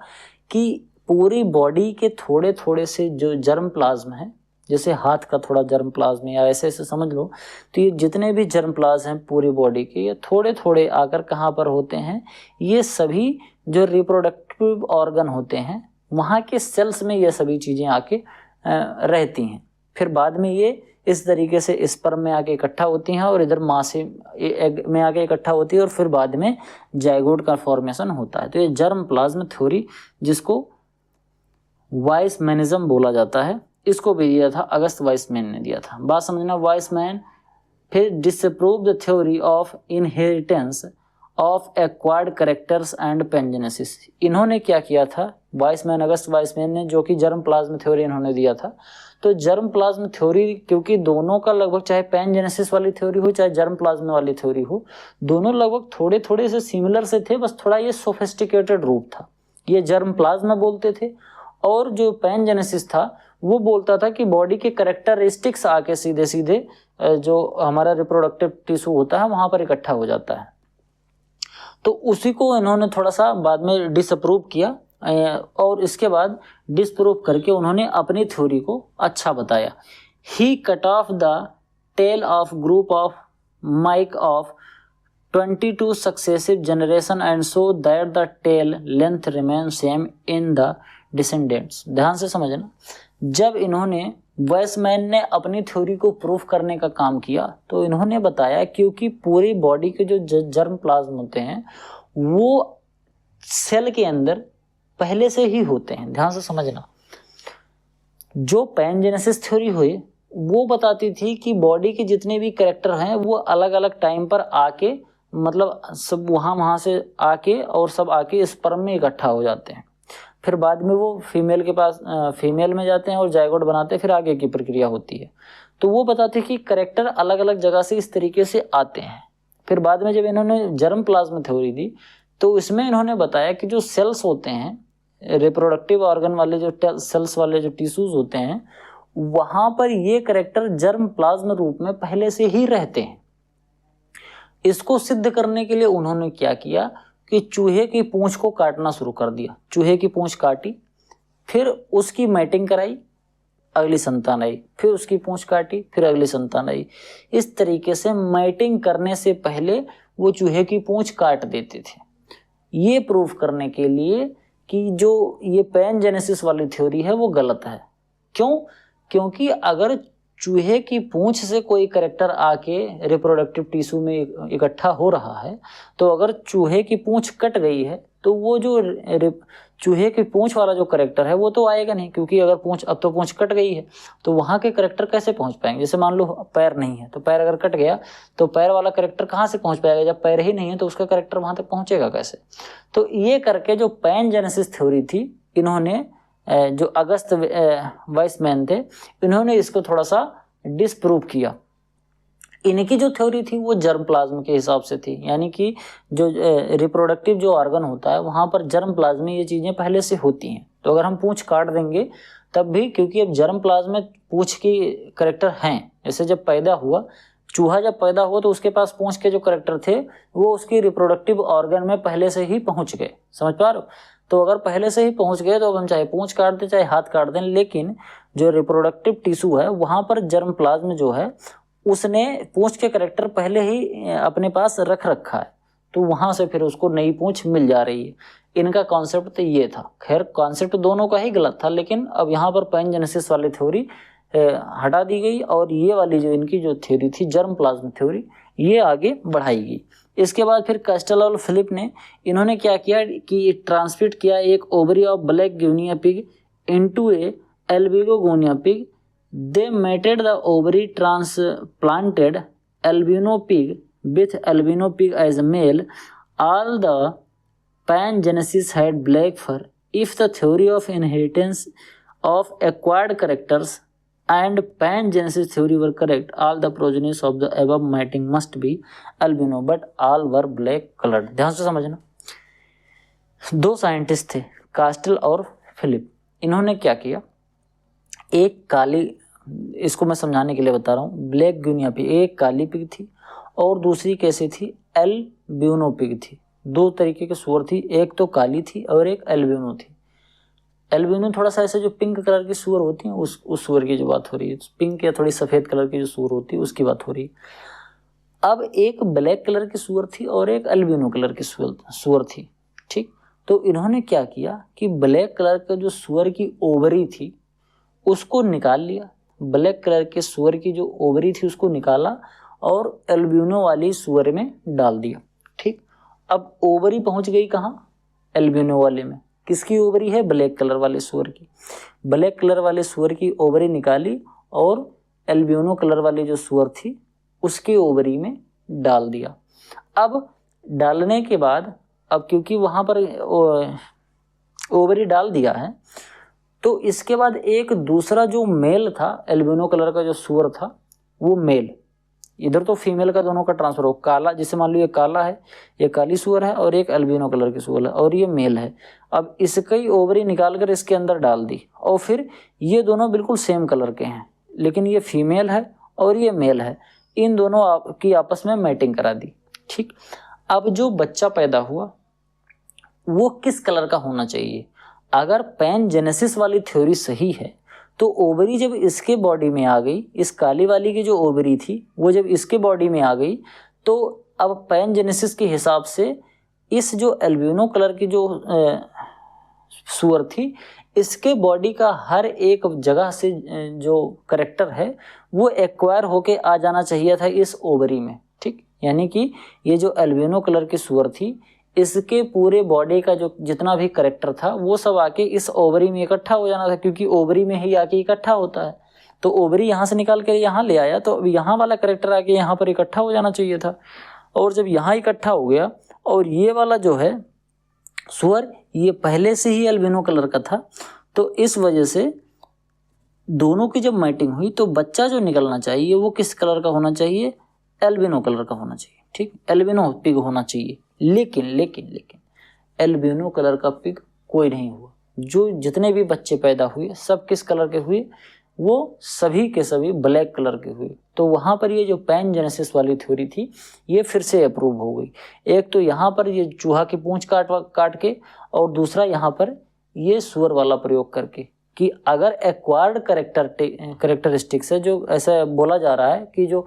कि पूरी बॉडी के थोड़े थोड़े से जो जर्म प्लाज्म है, जैसे हाथ का थोड़ा जर्म प्लाज्म या ऐसे ऐसे समझ लो, तो ये जितने भी जर्म प्लाज्म हैं पूरी बॉडी के, ये थोड़े थोड़े आकर कहाँ पर होते हैं, ये सभी जो रिप्रोडक्टिव ऑर्गन होते हैं वहाँ के सेल्स में ये सभी चीज़ें आके रहती हैं। फिर बाद में ये इस तरीके से स्पर्म में आके इकट्ठा होती हैं और इधर मां से एग में आके इकट्ठा होती है और फिर बाद में जाइगोट का फॉर्मेशन होता है। तो ये जर्म प्लाज्म थ्योरी, जिसको वाइसमैनिज्म बोला जाता है, इसको भी दिया था अगस्त वाइसमैन ने दिया था। बात समझना, वाइसमैन फिर disapprove the theory of inheritance of acquired characters and pangenesis. इन्होंने क्या किया था, वाइसमैन, अगस्त वाइसमैन ने, जो कि जर्म प्लाज्म थ्योरी इन्होंने दिया था। तो जर्म प्लाज्म थ्योरी, क्योंकि दोनों का लगभग, चाहे पेंजेनेसिस वाली थ्योरी हो चाहे जर्म प्लाज्म वाली थ्योरी हो, दोनों लगभग थोड़े थोड़े से सिमिलर से थे, बस थोड़ा ये सोफिस्टिकेटेड रूप था। ये जर्म प्लाज्म बोलते थे और जो पेंजेनेसिस था वो बोलता था कि बॉडी के कैरेक्टरिस्टिक्स आके सीधे सीधे जो हमारा रिप्रोडक्टिव टिश्यू होता है वहां पर इकट्ठा हो जाता है। तो उसी को इन्होंने थोड़ा सा बाद में डिसअप्रूव किया और इसके बाद डिसप्रूव करके उन्होंने अपनी थ्योरी को अच्छा बताया। He cut off the tail of group of mice of 22 successive generation and so that the tail length remain same in the descendants. ध्यान से समझना, जब इन्होंने वाइसमैन ने अपनी थ्योरी को प्रूफ करने का काम किया तो इन्होंने बताया क्योंकि पूरी बॉडी के जो जर्म प्लाज्म होते हैं वो सेल के अंदर पहले से ही होते हैं। ध्यान से समझना, जो पैनजेनेसिस थ्योरी हुई वो बताती थी कि बॉडी के जितने भी कैरेक्टर हैं वो अलग अलग टाइम पर आके, मतलब सब वहाँ से आके और सब आके स्पर्म में इकट्ठा हो जाते हैं, फिर बाद में वो फीमेल के पास फीमेल में जाते हैं और जाइगोट बनाते हैं, फिर आगे की प्रक्रिया होती है। तो वो बताते हैं कि कैरेक्टर अलग अलग जगह से इस तरीके से आते हैं। फिर बाद में जब इन्होंने जर्म प्लाज्म थ्योरी दी तो इसमें इन्होंने बताया कि जो सेल्स होते हैं, रिप्रोडक्टिव ऑर्गन वाले जो सेल्स वाले जो टिश्यूज होते हैं, वहां पर ये कैरेक्टर जर्म प्लाज्म रूप में पहले से ही रहते हैं। इसको सिद्ध करने के लिए उन्होंने क्या किया कि चूहे की पूंछ को काटना शुरू कर दिया। चूहे की पूंछ काटी, फिर उसकी मैटिंग कराई, अगली संतान आई, फिर उसकी पूंछ काटी, फिर अगली संतान आई। इस तरीके से मैटिंग करने से पहले वो चूहे की पूंछ काट देते थे। ये प्रूफ करने के लिए कि जो ये पैनजेनेसिस वाली थ्योरी है वो गलत है। क्यों? क्योंकि अगर चूहे की पूंछ से कोई कैरेक्टर आके रिप्रोडक्टिव टिश्यू में इकट्ठा हो रहा है, तो अगर चूहे की पूंछ कट गई है तो वो जो चूहे की पूंछ वाला जो कैरेक्टर है वो तो आएगा नहीं, क्योंकि अगर अब तो पूंछ कट गई है तो वहां के कैरेक्टर कैसे पहुंच पाएंगे। जैसे मान लो पैर नहीं है तो पैर अगर कट गया तो पैर वाला कैरेक्टर कहाँ से पहुंच पाएगा, जब पैर ही नहीं है तो उसका कैरेक्टर वहां तक पहुंचेगा कैसे। तो ये करके जो पैनजेनेसिस थ्योरी थी, इन्होंने जो अगस्त वाइसमैन थे, इन्होंने इसको थोड़ा सा डिसप्रूव किया। इनकी जो थ्योरी थी वो जर्म प्लाज्म के हिसाब से थी, यानी कि जो रिप्रोडक्टिव जो ऑर्गन होता है वहां पर जर्म प्लाज्म में ये चीजें पहले से होती हैं। तो अगर हम पूंछ काट देंगे तब भी, क्योंकि अब जर्म प्लाज्म में पूंछ की कैरेक्टर हैं। जैसे जब पैदा हुआ चूहा, जब पैदा हुआ तो उसके पास पूंछ के जो कैरेक्टर थे वो उसकी रिप्रोडक्टिव ऑर्गन में पहले से ही पहुंच गए। समझ पा रहे हो? तो अगर पहले से ही पहुंच गए तो हम चाहे पूंछ काट दें चाहे हाथ काट दें, लेकिन जो रिप्रोडक्टिव टिश्यू है वहां पर जर्म प्लाज्म जो है उसने पूंछ के कैरेक्टर पहले ही अपने पास रख रखा है, तो वहां से फिर उसको नई पूंछ मिल जा रही है। इनका कॉन्सेप्ट तो ये था। खैर कॉन्सेप्ट दोनों का ही गलत था, लेकिन अब यहाँ पर पैनजेनेसिस वाली थ्योरी हटा दी गई और ये वाली जो इनकी जो थ्योरी थी जर्म प्लाज्म थ्योरी, ये आगे बढ़ाई गई। इसके बाद फिर कास्टेलो और फिलिप ने, इन्होंने क्या किया कि ट्रांसमिट किया एक ovary of black guinea pig into a albino guinea pig. They mated the ovary, transplanted albino pig with albino pig as a male. All the pangenesis had black fur. If the theory of inheritance of acquired characters and pangenesis theory were correct, all the progenies of the above mating must be albino, but all were black colored. ध्यान से समझना, दो scientist थे castle और Philip. इन्होंने क्या किया, एक काली, इसको मैं समझाने के लिए बता रहा हूँ, ब्लैक गुइनिया पिग, एक काली पिग थी और दूसरी कैसी थी, एल्बिनो पिग थी। दो तरीके की सूअर थी, एक तो काली थी और एक एल्बिनो थी। एल्बिनो थोड़ा सा ऐसे जो पिंक कलर की सूअर होती है उस सूअर की जो बात हो रही है, पिंक या थोड़ी सफ़ेद कलर की जो सूअर होती है उसकी बात हो रही है। अब एक ब्लैक कलर की सूअर थी और एक एल्बिनो कलर की सूअर थी, ठीक। तो इन्होंने क्या किया कि ब्लैक कलर का जो सूअर की ओवरी थी उसको निकाल लिया ब्लैक कलर के सुअर की जो ओवरी थी उसको निकाला और एल्बिनो वाली सुअर में डाल दिया। ठीक, अब ओवरी पहुंच गई कहाँ? एल्बिनो वाले में। किसकी ओवरी है? ब्लैक कलर वाले सुअर की। ब्लैक कलर वाले सुअर की ओवरी निकाली और एल्बिनो कलर वाली जो सुअर थी उसकी ओवरी में डाल दिया। अब डालने के बाद, अब क्योंकि वहाँ पर ओवरी डाल दिया है, तो इसके बाद एक दूसरा जो मेल था, एल्बिनो कलर का जो सुअर था वो मेल, इधर तो फीमेल का दोनों का ट्रांसफर हो, काला, जैसे मान लो ये काला है, ये काली सुअर है और एक एल्बिनो कलर की सुअर है और ये मेल है। अब इसकी ओवरी निकाल कर इसके अंदर डाल दी और फिर ये दोनों बिल्कुल सेम कलर के हैं, लेकिन ये फीमेल है और ये मेल है, इन दोनों की आपस में मैटिंग करा दी। ठीक, अब जो बच्चा पैदा हुआ वो किस कलर का होना चाहिए? अगर पैनजेनेसिस वाली थ्योरी सही है तो ओवरी जब इसके बॉडी में आ गई, इस काली वाली की जो ओवरी थी वो जब इसके बॉडी में आ गई, तो अब पैनजेनेसिस के हिसाब से इस जो एल्बिनो कलर की जो सुअर थी, इसके बॉडी का हर एक जगह से जो करेक्टर है वो एक्वायर होके आ जाना चाहिए था इस ओवरी में। ठीक, यानी कि ये जो एल्बिनो कलर की सुअर थी इसके पूरे बॉडी का जो जितना भी करेक्टर था वो सब आके इस ओवरी में इकट्ठा हो जाना था, क्योंकि ओवरी में ही आके इकट्ठा होता है। तो ओवरी यहाँ से निकाल कर यहाँ ले आया तो अब यहाँ वाला करेक्टर आके यहाँ पर इकट्ठा हो जाना चाहिए था, और जब यहाँ इकट्ठा हो गया और ये वाला जो है सुअर ये पहले से ही एल्बिनो कलर का था, तो इस वजह से दोनों की जब मैटिंग हुई तो बच्चा जो निकलना चाहिए वो किस कलर का होना चाहिए? एल्बिनो कलर का होना चाहिए। ठीक, एल्बिनो पिग होना चाहिए। लेकिन लेकिन लेकिन एल्बिनो कलर का पिग कोई नहीं हुआ। जो जितने भी बच्चे पैदा हुए सब किस कलर के हुए? वो सभी के सभी ब्लैक कलर के हुए। तो वहाँ पर ये जो पैनजेनेसिस वाली थ्योरी थी ये फिर से अप्रूव हो गई। एक तो यहाँ पर ये चूहा की पूंछ काट के, और दूसरा यहाँ पर ये सुअर वाला प्रयोग करके, कि अगर एक्वायर्ड करेक्टरिस्टिक्स है, जो ऐसा बोला जा रहा है कि जो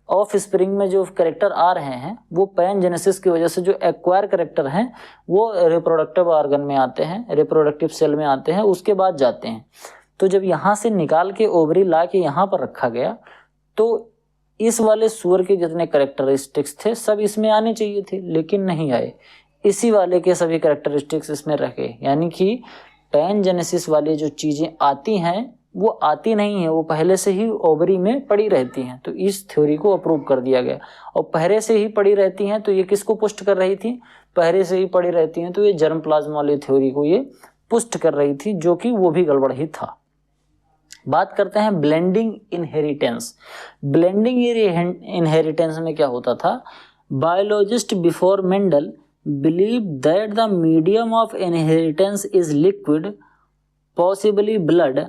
ऑफ स्प्रिंग में जो करेक्टर आ रहे हैं वो पैनजेनेसिस की वजह से जो एक्वायर करेक्टर हैं वो रिप्रोडक्टिव ऑर्गन में आते हैं, रिप्रोडक्टिव सेल में आते हैं, उसके बाद जाते हैं। तो जब यहाँ से निकाल के ओवरी ला के यहाँ पर रखा गया तो इस वाले सुअर के जितने करेक्टरिस्टिक्स थे सब इसमें आने चाहिए थे, लेकिन नहीं आए। इसी वाले के सभी करेक्टरिस्टिक्स इसमें रह गए, यानी कि पैनजेनेसिस वाली जो चीज़ें आती हैं वो आती नहीं है, वो पहले से ही ओवरी में पड़ी रहती हैं। तो इस थ्योरी को अप्रूव कर दिया गया। और पहले से ही पड़ी रहती हैं तो ये किसको पुष्ट कर रही थी? पहले से ही पड़ी रहती हैं तो ये जर्म प्लाज्मा वाली थ्योरी को ये पुष्ट कर रही थी, जो कि वो भी गड़बड़ ही था। बात करते हैं ब्लेंडिंग इनहेरिटेंस। ब्लेंडिंग इनहेरिटेंस में क्या होता था? Biologist before Mendel believe that the medium of inheritance is liquid, possibly blood,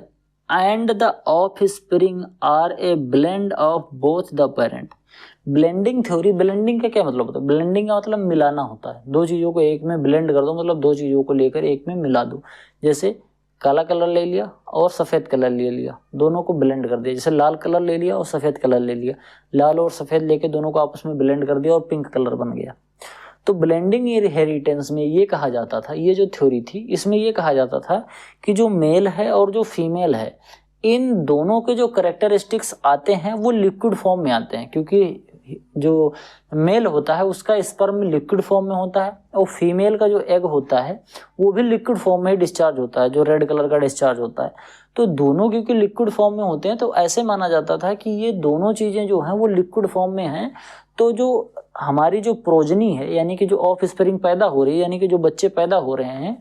and the offspring are a blend of both the parent। Blending theory, blending का क्या मतलब होता है? ब्लेंडिंग का मतलब मिलाना होता है। दो चीज़ों को एक में ब्लेंड कर दो, मतलब दो चीज़ों को लेकर एक में मिला दो। जैसे काला कलर ले लिया और सफ़ेद कलर ले लिया, दोनों को ब्लेंड कर दिया। जैसे लाल कलर ले लिया और सफ़ेद कलर ले लिया, लाल और सफ़ेद लेके दोनों को आपस में ब्लेंड कर दिया और पिंक कलर बन गया। तो ब्लेंडिंग इनहेरिटेंस में ये कहा जाता था, ये जो थ्योरी थी इसमें ये कहा जाता था कि जो मेल है और जो फीमेल है इन दोनों के जो करेक्टरिस्टिक्स आते हैं वो लिक्विड फॉर्म में आते हैं, क्योंकि जो मेल होता है उसका स्पर्म लिक्विड फॉर्म में होता है और फीमेल का जो एग होता है वो भी लिक्विड फॉर्म में ही डिस्चार्ज होता है, जो रेड कलर का डिस्चार्ज होता है। तो दोनों क्योंकि लिक्विड फॉर्म में होते हैं तो ऐसे माना जाता था कि ये दोनों चीज़ें जो हैं वो लिक्विड फॉर्म में हैं। तो जो हमारी जो प्रोजनी है, यानी कि जो ऑफ स्प्रिंग पैदा हो रही है, यानी कि जो बच्चे पैदा हो रहे हैं,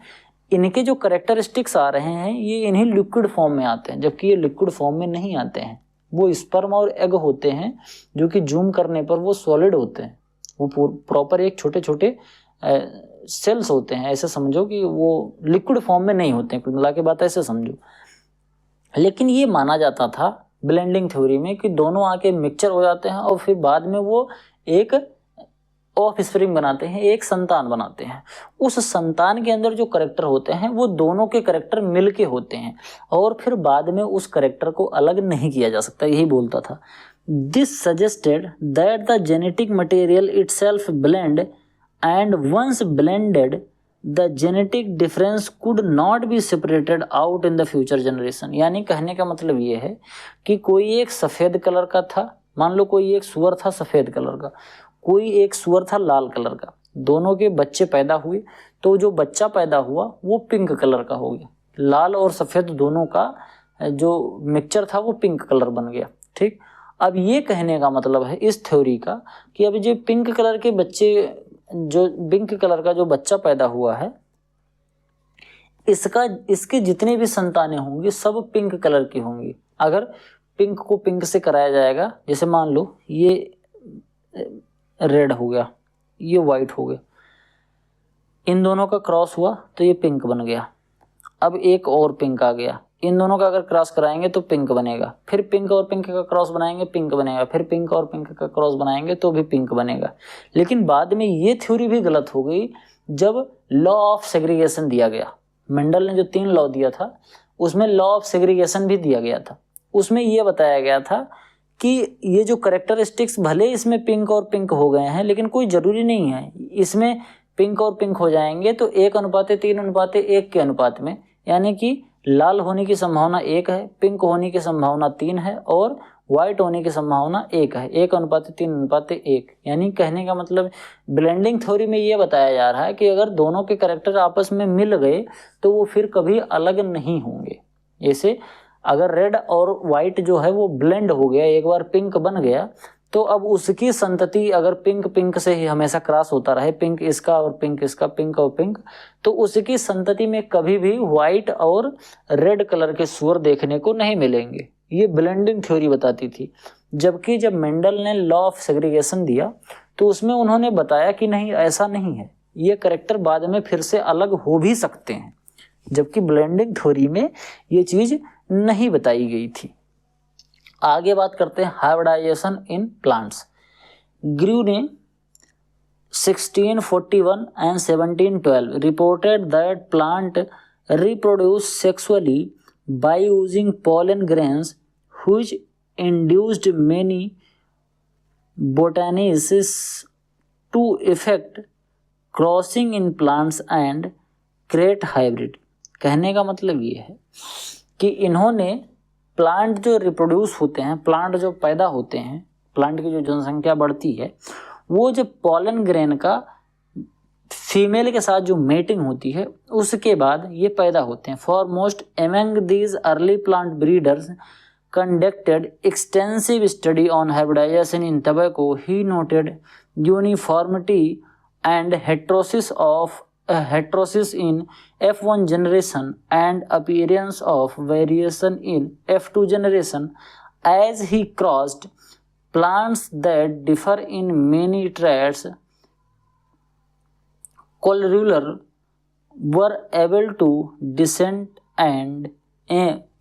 इनके जो करेक्टरिस्टिक्स आ रहे हैं ये इन्हीं लिक्विड फॉर्म में आते हैं, जबकि ये लिक्विड फॉर्म में नहीं आते हैं। वो स्पर्म और एग होते हैं जो कि जूम करने पर वो सॉलिड होते हैं, वो प्रॉपर एक छोटे छोटे सेल्स होते हैं। ऐसे समझो कि वो लिक्विड फॉर्म में नहीं होते हैं, कुल मिला के बात ऐसे समझो। लेकिन ये माना जाता था ब्लेंडिंग थ्योरी में कि दोनों आके मिक्सचर हो जाते हैं और फिर बाद में वो एक ऑफ स्प्रिंग बनाते हैं, एक संतान बनाते हैं। उस संतान के अंदर जो करेक्टर होते हैं वो दोनों के करेक्टर मिल के होते हैं और फिर बाद में उस करेक्टर को अलग नहीं किया जा सकता, यही बोलता था। This suggested that the genetic material itself blend and once blended the genetic difference could not be separated out in the future generation. यानी कहने का मतलब ये है कि कोई एक सफ़ेद कलर का था, मान लो कोई एक सुअर था सफ़ेद कलर का, कोई एक सुअर था लाल कलर का, दोनों के बच्चे पैदा हुए, तो जो बच्चा पैदा हुआ वो पिंक कलर का हो गया, लाल और सफ़ेद दोनों का जो मिक्सचर था वो पिंक कलर बन गया। ठीक, अब ये कहने का मतलब है इस थ्योरी का कि अब जो पिंक कलर के बच्चे, जो पिंक कलर का जो बच्चा पैदा हुआ है, इसके जितने भी संतानें होंगी सब पिंक कलर की होंगी। अगर पिंक को पिंक से कराया जाएगा, जैसे मान लो ये रेड हो गया, ये वाइट हो गया, इन दोनों का क्रॉस हुआ तो ये पिंक बन गया। अब एक और पिंक आ गया, इन दोनों का अगर क्रॉस कराएंगे तो पिंक बनेगा, फिर पिंक और पिंक का क्रॉस बनाएंगे पिंक बनेगा, फिर पिंक और पिंक का क्रॉस बनाएंगे तो भी पिंक बनेगा। लेकिन बाद में ये थ्योरी भी गलत हो गई जब लॉ ऑफ सेग्रीगेशन दिया गया। मेंडल ने जो 3 लॉ दिया था उसमें लॉ ऑफ सेग्रीगेशन भी दिया गया था। उसमें ये बताया गया था कि ये जो करेक्टरिस्टिक्स भले इसमें पिंक और पिंक हो गए हैं लेकिन कोई ज़रूरी नहीं है इसमें पिंक और पिंक हो जाएंगे तो 1:3:1 के अनुपात में, यानी कि लाल होने की संभावना 1 है, पिंक होने की संभावना 3 है और वाइट होने की संभावना 1 है, 1:3:1। यानी कहने का मतलब ब्लेंडिंग थ्योरी में ये बताया जा रहा है कि अगर दोनों के कैरेक्टर आपस में मिल गए तो वो फिर कभी अलग नहीं होंगे। जैसे अगर रेड और वाइट जो है वो ब्लेंड हो गया, एक बार पिंक बन गया, तो अब उसकी संतति अगर पिंक पिंक से ही हमेशा क्रॉस होता रहे, पिंक इसका और पिंक इसका, पिंक और पिंक, तो उसकी संतति में कभी भी व्हाइट और रेड कलर के सुअर देखने को नहीं मिलेंगे। ये ब्लेंडिंग थ्योरी बताती थी। जबकि जब मेंडल ने लॉ ऑफ सेग्रीगेशन दिया तो उसमें उन्होंने बताया कि नहीं, ऐसा नहीं है, ये कैरेक्टर बाद में फिर से अलग हो भी सकते हैं, जबकि ब्लेंडिंग थ्योरी में ये चीज़ नहीं बताई गई थी। आगे बात करते हैं हाइब्रिडाइजेशन इन प्लांट्स। ग्रू ने 1641 and 1712 reported that plant reproduce sexually by using pollen grains which induced many botanists to effect crossing in plants and create hybrid। कहने का मतलब ये है कि इन्होंने प्लांट जो रिप्रोड्यूस होते हैं, प्लांट जो पैदा होते हैं, प्लांट की जो जनसंख्या बढ़ती है, वो जब पॉलन ग्रेन का फीमेल के साथ जो मेटिंग होती है उसके बाद ये पैदा होते हैं। For most among these early plant breeders conducted extensive study on hybridization in tobacco. He noted uniformity and heterosis in F1 generation and appearance of variation in F2 generation as he crossed plants that differ in many traits collular were able to descend and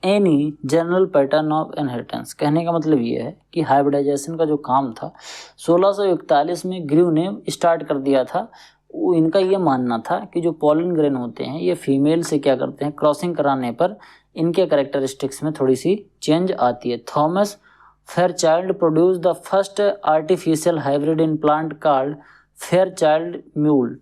any general pattern of inheritance। कहने का मतलब ये है कि hybridisation का जो काम था 1641 में ग्रू ने स्टार्ट कर दिया था। इनका ये मानना था कि जो पॉलन ग्रेन होते हैं ये फीमेल से क्या करते हैं, क्रॉसिंग कराने पर इनके कैरेक्टरिस्टिक्स में थोड़ी सी चेंज आती है। Thomas Fairchild produce the first artificial hybrid in plant called Fairchild mule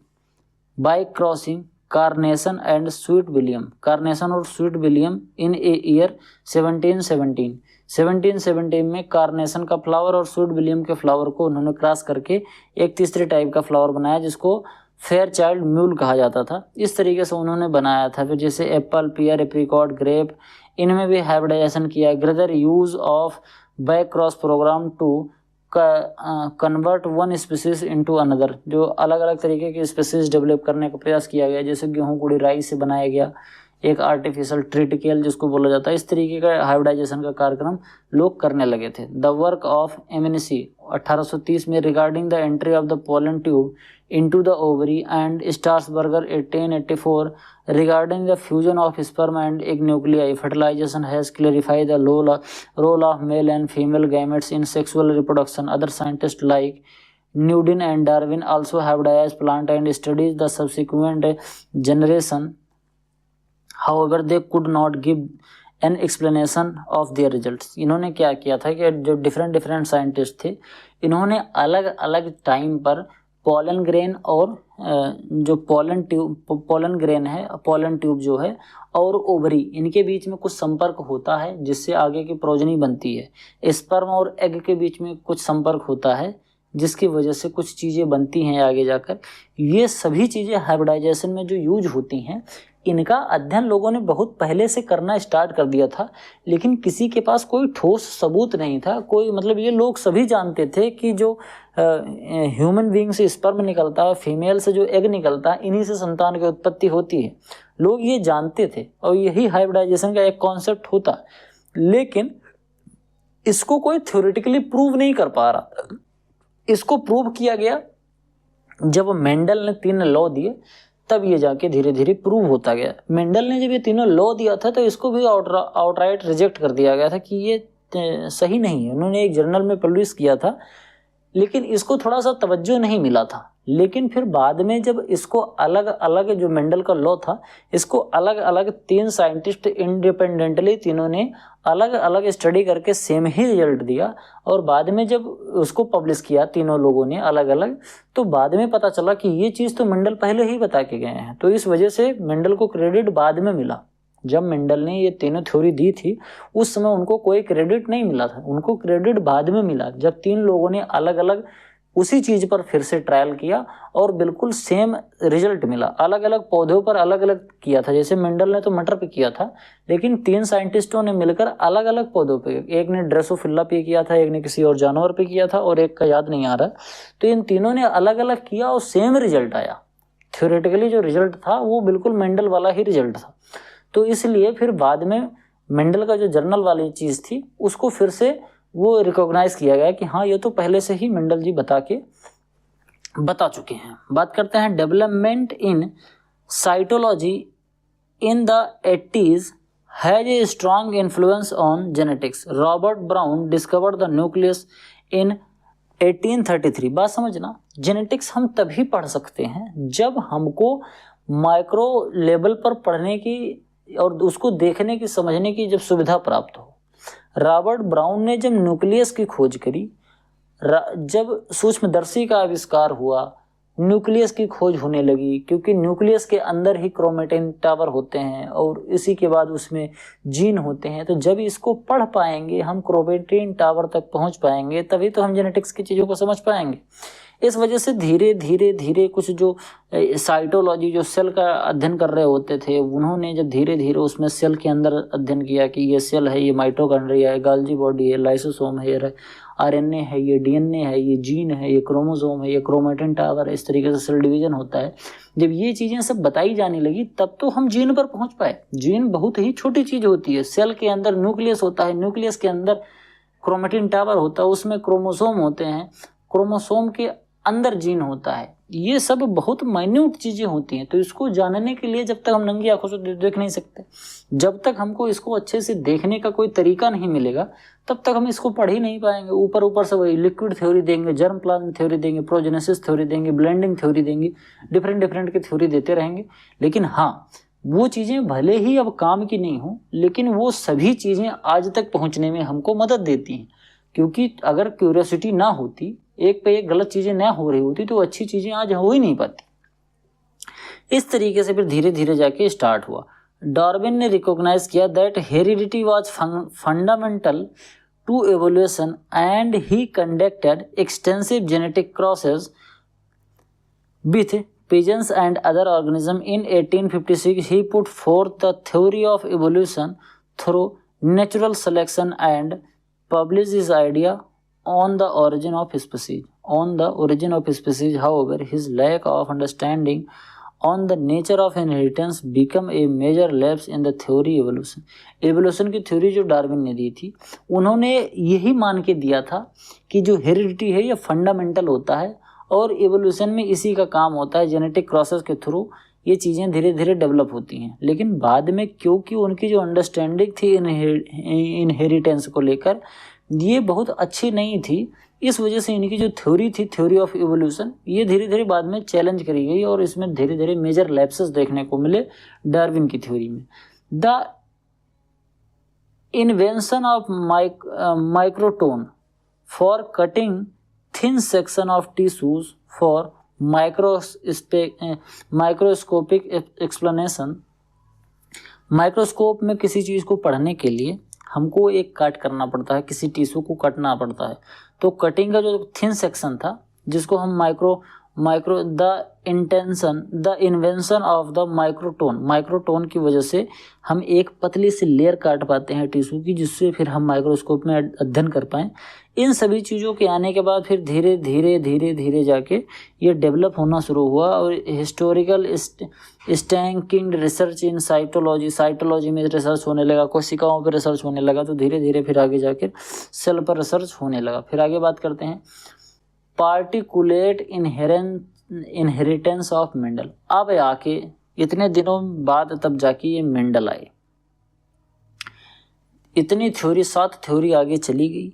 by crossing carnation and sweet William, carnation और sweet William in a year 1717 में कार्नेशन का फ्लावर और स्वीट विलियम के फ्लावर को उन्होंने क्रॉस करके एक तीसरे टाइप का फ्लावर बनाया जिसको फेयर चाइल्ड म्यूल कहा जाता था। इस तरीके से उन्होंने बनाया था। फिर जैसे एप्पल, पियर, एप्रिकॉट, ग्रेप, इनमें भी हाइब्रिडाइजेशन किया। Greater use of back cross program to convert one species into another, जो अलग अलग तरीके की स्पीसीज डेवलप करने का प्रयास किया गया। जैसे गेहूँ कुड़ी राई से बनाया गया एक आर्टिफिशियल ट्रिटिकेल जिसको बोला जाता है। इस तरीके का हाइब्रिडाइजेशन का कार्यक्रम लोग करने लगे थे। द वर्क ऑफ एमएनसी 1830 में regarding the entry of the pollen tube into the ovary and Strasburger 1884 regarding the fusion of sperm and egg nuclei fertilization has clarified the role of male and female gametes in sexual reproduction. Other scientist like Newton and Darwin also hybridized plant and studied the subsequent generation. However, they could not give an explanation of their results. इन्होंने क्या किया था कि जो different scientist थे इन्होंने अलग अलग टाइम पर पोलन ग्रेन और जो पोलन ग्रेन है, पोलन ट्यूब जो है और ओवरी, इनके बीच में कुछ संपर्क होता है जिससे आगे की प्रोजनी बनती है। स्पर्म और एग के बीच में कुछ संपर्क होता है जिसकी वजह से कुछ चीज़ें बनती हैं आगे जाकर। ये सभी चीज़ें हाइब्रिडाइजेशन में जो यूज होती हैं, इनका अध्ययन लोगों ने बहुत पहले से करना स्टार्ट कर दिया था, लेकिन किसी के पास कोई ठोस सबूत नहीं था। कोई मतलब ये लोग सभी जानते थे कि जो ह्यूमन बीइंग से स्पर्म निकलता है, फीमेल से जो एग निकलता है, इन्हीं से संतान की उत्पत्ति होती है। लोग ये जानते थे और यही हाइब्रिडाइजेशन का एक कॉन्सेप्ट होता, लेकिन इसको कोई थ्योरेटिकली प्रूव नहीं कर पा रहा था। इसको प्रूव किया गया जब मेंडल ने 3 लॉ दिए, तब ये जाके धीरे धीरे प्रूव होता गया। मेंडल ने जब ये तीनों लॉ दिया था तो इसको भी आउटराइट रिजेक्ट कर दिया गया था कि ये सही नहीं है। उन्होंने एक जर्नल में पब्लिश किया था, लेकिन इसको थोड़ा सा तवज्जो नहीं मिला था। लेकिन फिर बाद में जब इसको अलग अलग, जो मेंडल का लॉ था, इसको अलग अलग 3 साइंटिस्ट इंडिपेंडेंटली तीनों ने अलग अलग स्टडी करके सेम ही रिजल्ट दिया, और बाद में जब उसको पब्लिश किया तीनों लोगों ने अलग अलग, तो बाद में पता चला कि ये चीज़ तो मेंडल पहले ही बता के गए हैं। तो इस वजह से मेंडल को क्रेडिट बाद में मिला। जब मेंडल ने ये तीनों थ्योरी दी थी उस समय उनको कोई क्रेडिट नहीं मिला था, उनको क्रेडिट बाद में मिला जब 3 लोगों ने अलग अलग उसी चीज़ पर फिर से ट्रायल किया और बिल्कुल सेम रिजल्ट मिला। अलग अलग पौधों पर अलग अलग किया था, जैसे मेंडल ने तो मटर पे किया था, लेकिन 3 साइंटिस्टों ने मिलकर अलग अलग पौधों पे, एक ने ड्रेसोफिला पे किया था, एक ने किसी और जानवर पे किया था, और एक का याद नहीं आ रहा। तो इन तीनों ने अलग अलग किया और सेम रिजल्ट आया। थ्योरेटिकली जो रिजल्ट था वो बिल्कुल मेंडल वाला ही रिजल्ट था। तो इसलिए फिर बाद में मेंडल का जो जर्नल वाली चीज़ थी उसको फिर से वो रिकॉग्नाइज किया गया कि हाँ, ये तो पहले से ही मेंडल जी बता चुके हैं। बात करते हैं development in cytology in the 80s has a strong influence on genetics. Robert brown discovered the nucleus in 1833। बात समझना, जेनेटिक्स हम तभी पढ़ सकते हैं जब हमको माइक्रो लेवल पर पढ़ने की और उसको देखने की, समझने की जब सुविधा प्राप्त हो। रॉबर्ट ब्राउन ने जब न्यूक्लियस की खोज करी, जब सूक्ष्मदर्शी का आविष्कार हुआ, न्यूक्लियस की खोज होने लगी, क्योंकि न्यूक्लियस के अंदर ही क्रोमेटिन टावर होते हैं और इसी के बाद उसमें जीन होते हैं। तो जब इसको पढ़ पाएंगे हम, क्रोमेटिन टावर तक पहुंच पाएंगे, तभी तो हम जेनेटिक्स की चीज़ों को समझ पाएंगे। इस वजह से धीरे धीरे धीरे कुछ जो साइटोलॉजी, जो सेल का अध्ययन कर रहे होते थे, उन्होंने जब धीरे धीरे उसमें सेल के अंदर अध्ययन किया कि ये सेल है, ये माइटोकॉन्ड्रिया है, गोल्गी बॉडी है, लाइसोसोम है, ये आरएनए है, ये डीएनए है, ये जीन है, ये क्रोमोसोम है, ये क्रोमेटिन टावर है, इस तरीके से सेल डिवीजन होता है। जब ये चीज़ें सब बताई जाने लगी तब तो हम जीन पर पहुंच पाए। जीन बहुत ही छोटी चीज़ होती है। सेल के अंदर न्यूक्लियस होता है, न्यूक्लियस के अंदर क्रोमेटिन टावर होता है, उसमें क्रोमोसोम होते हैं, क्रोमोसोम के अंदर जीन होता है। ये सब बहुत माइन्यूट चीज़ें होती हैं। तो इसको जानने के लिए जब तक हम नंगी आंखों से देख नहीं सकते, जब तक हमको इसको अच्छे से देखने का कोई तरीका नहीं मिलेगा, तब तक हम इसको पढ़ ही नहीं पाएंगे। ऊपर ऊपर से वही लिक्विड थ्योरी देंगे, जर्म प्लाज्म थ्योरी देंगे, प्रोजेनेसिस थ्योरी देंगे, ब्लेंडिंग थ्योरी देंगे, डिफरेंट की थ्योरी देते रहेंगे। लेकिन हाँ, वो चीज़ें भले ही अब काम की नहीं हो, लेकिन वो सभी चीज़ें आज तक पहुँचने में हमको मदद देती हैं। क्योंकि अगर क्यूरियोसिटी ना होती, एक पे एक गलत चीज़ें ना हो रही होती, तो अच्छी चीज़ें आज हो ही नहीं पाती। इस तरीके से फिर धीरे धीरे जाके स्टार्ट हुआ। डार्विन ने रिकॉग्नाइज किया that heredity was fundamental to evolution and he conducted extensive genetic crosses with pigeons and other organisms. In 1856, he put forth the theory of evolution through natural selection and published his idea on the origin of species. On the origin of species, however, his lack of understanding on the nature of inheritance become a major lapse in the theory evolution. evolution की theory जो Darwin ने दी थी, उन्होंने यही मान के दिया था कि जो हेरिडिटी है ये फंडामेंटल होता है और एवोल्यूशन में इसी का काम होता है। जेनेटिक प्रोसेस के थ्रू ये चीज़ें धीरे धीरे डेवलप होती हैं। लेकिन बाद में क्योंकि उनकी जो अंडरस्टैंडिंग थी इनहेरिटेंस को लेकर, ये बहुत अच्छी नहीं थी, इस वजह से इनकी जो थ्योरी थी, थ्योरी ऑफ इवोल्यूशन, ये धीरे धीरे बाद में चैलेंज करी गई और इसमें धीरे धीरे मेजर लैप्सेस देखने को मिले डार्विन की थ्योरी में। The invention of microtome for cutting thin section of tissues for microscopic explanation. Microscope में किसी चीज़ को पढ़ने के लिए हमको एक कट करना पड़ता है, किसी टिश्यू को काटना पड़ता है। तो कटिंग का जो थिन सेक्शन था, जिसको हम द इन्वेंशन ऑफ द माइक्रोटोन की वजह से हम एक पतली सी लेयर काट पाते हैं टिश्यू की, जिससे फिर हम माइक्रोस्कोप में अध्ययन कर पाएँ। इन सभी चीज़ों के आने के बाद फिर धीरे धीरे जाके ये डेवलप होना शुरू हुआ और हिस्टोरिकल स्टैंकिंग रिसर्च इन साइटोलॉजी में रिसर्च होने लगा, कोशिकाओं पर रिसर्च होने लगा। तो धीरे धीरे फिर आगे जाकर सेल पर रिसर्च होने लगा। फिर आगे बात करते हैं पार्टिकुलेट इनहेरिटेंस ऑफ मेंडल। अब आके इतने दिनों बाद तब जाके ये मेंडल आए। इतनी थ्योरी, 7 थ्योरी आगे चली गई,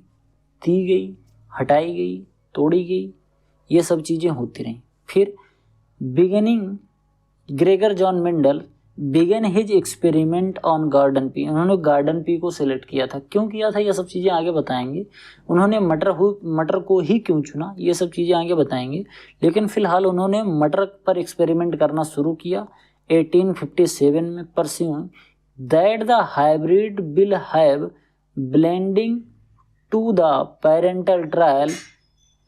दी गई, हटाई गई, तोड़ी गई, ये सब चीज़ें होती रहीं। फिर beginning Gregor John Mendel began his experiment on garden pea. उन्होंने गार्डन पी को सिलेक्ट किया था। क्यों किया था ये सब चीज़ें आगे बताएंगे। उन्होंने मटर को ही क्यों चुना, ये सब चीज़ें आगे बताएंगे। लेकिन फिलहाल उन्होंने मटर पर एक्सपेरिमेंट करना शुरू किया 1857 में। Pursuing that the hybrid will have blending to the parental trial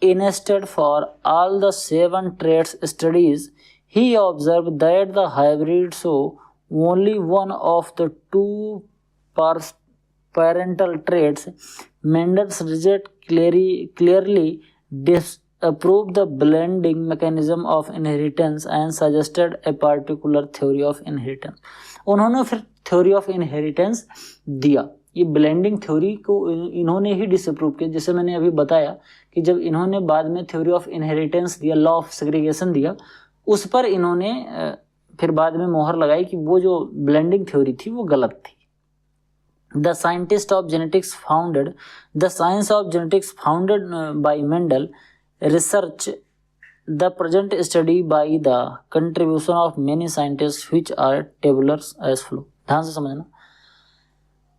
instead for all the 7 traits studies. He observed that the hybrids show only one of the 2 parental traits. Mendel's result clearly disapproved the blending mechanism of inheritance and suggested a particular theory of inheritance. उन्होंने फिर theory of inheritance दिया। ये blending theory को इन्होंने ही disapprove किया। जैसे मैंने अभी बताया कि जब इन्होंने बाद में थ्योरी ऑफ इनहेरिटेंस दिया, लॉ ऑफ सेग्रीगेशन दिया, उस पर इन्होंने फिर बाद में मोहर लगाई कि वो जो ब्लेंडिंग थ्योरी थी वो गलत थी। The science of genetics founded by Mendel research the present study by the contribution of many scientist which are tabulars as flow. ध्यान से समझना,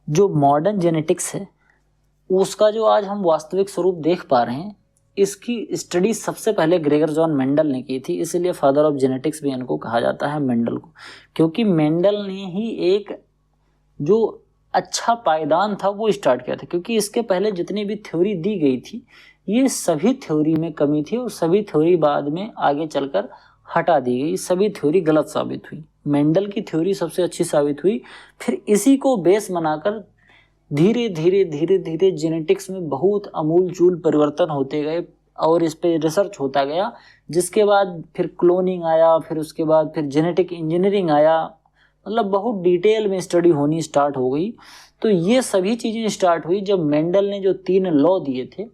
जो मॉडर्न जेनेटिक्स है उसका जो आज हम वास्तविक स्वरूप देख पा रहे हैं, इसकी स्टडी सबसे पहले ग्रेगर जॉन मेंडल ने की थी। इसीलिए फादर ऑफ जेनेटिक्स भी इनको कहा जाता है, मेंडल को, क्योंकि मेंडल ने ही एक जो अच्छा पायदान था वो स्टार्ट किया था। क्योंकि इसके पहले जितनी भी थ्योरी दी गई थी, ये सभी थ्योरी में कमी थी और सभी थ्योरी बाद में आगे चलकर हटा दी गई। सभी थ्योरी गलत साबित हुई। मेंडल की थ्योरी सबसे अच्छी साबित हुई। फिर इसी को बेस बनाकर धीरे धीरे जेनेटिक्स में बहुत अमूलचूल परिवर्तन होते गए और इस पे रिसर्च होता गया। जिसके बाद फिर क्लोनिंग आया, फिर उसके बाद फिर जेनेटिक इंजीनियरिंग आया, मतलब बहुत डिटेल में स्टडी होनी स्टार्ट हो गई। तो ये सभी चीज़ें स्टार्ट हुई जब मेंडल ने जो 3 लॉ दिए थे,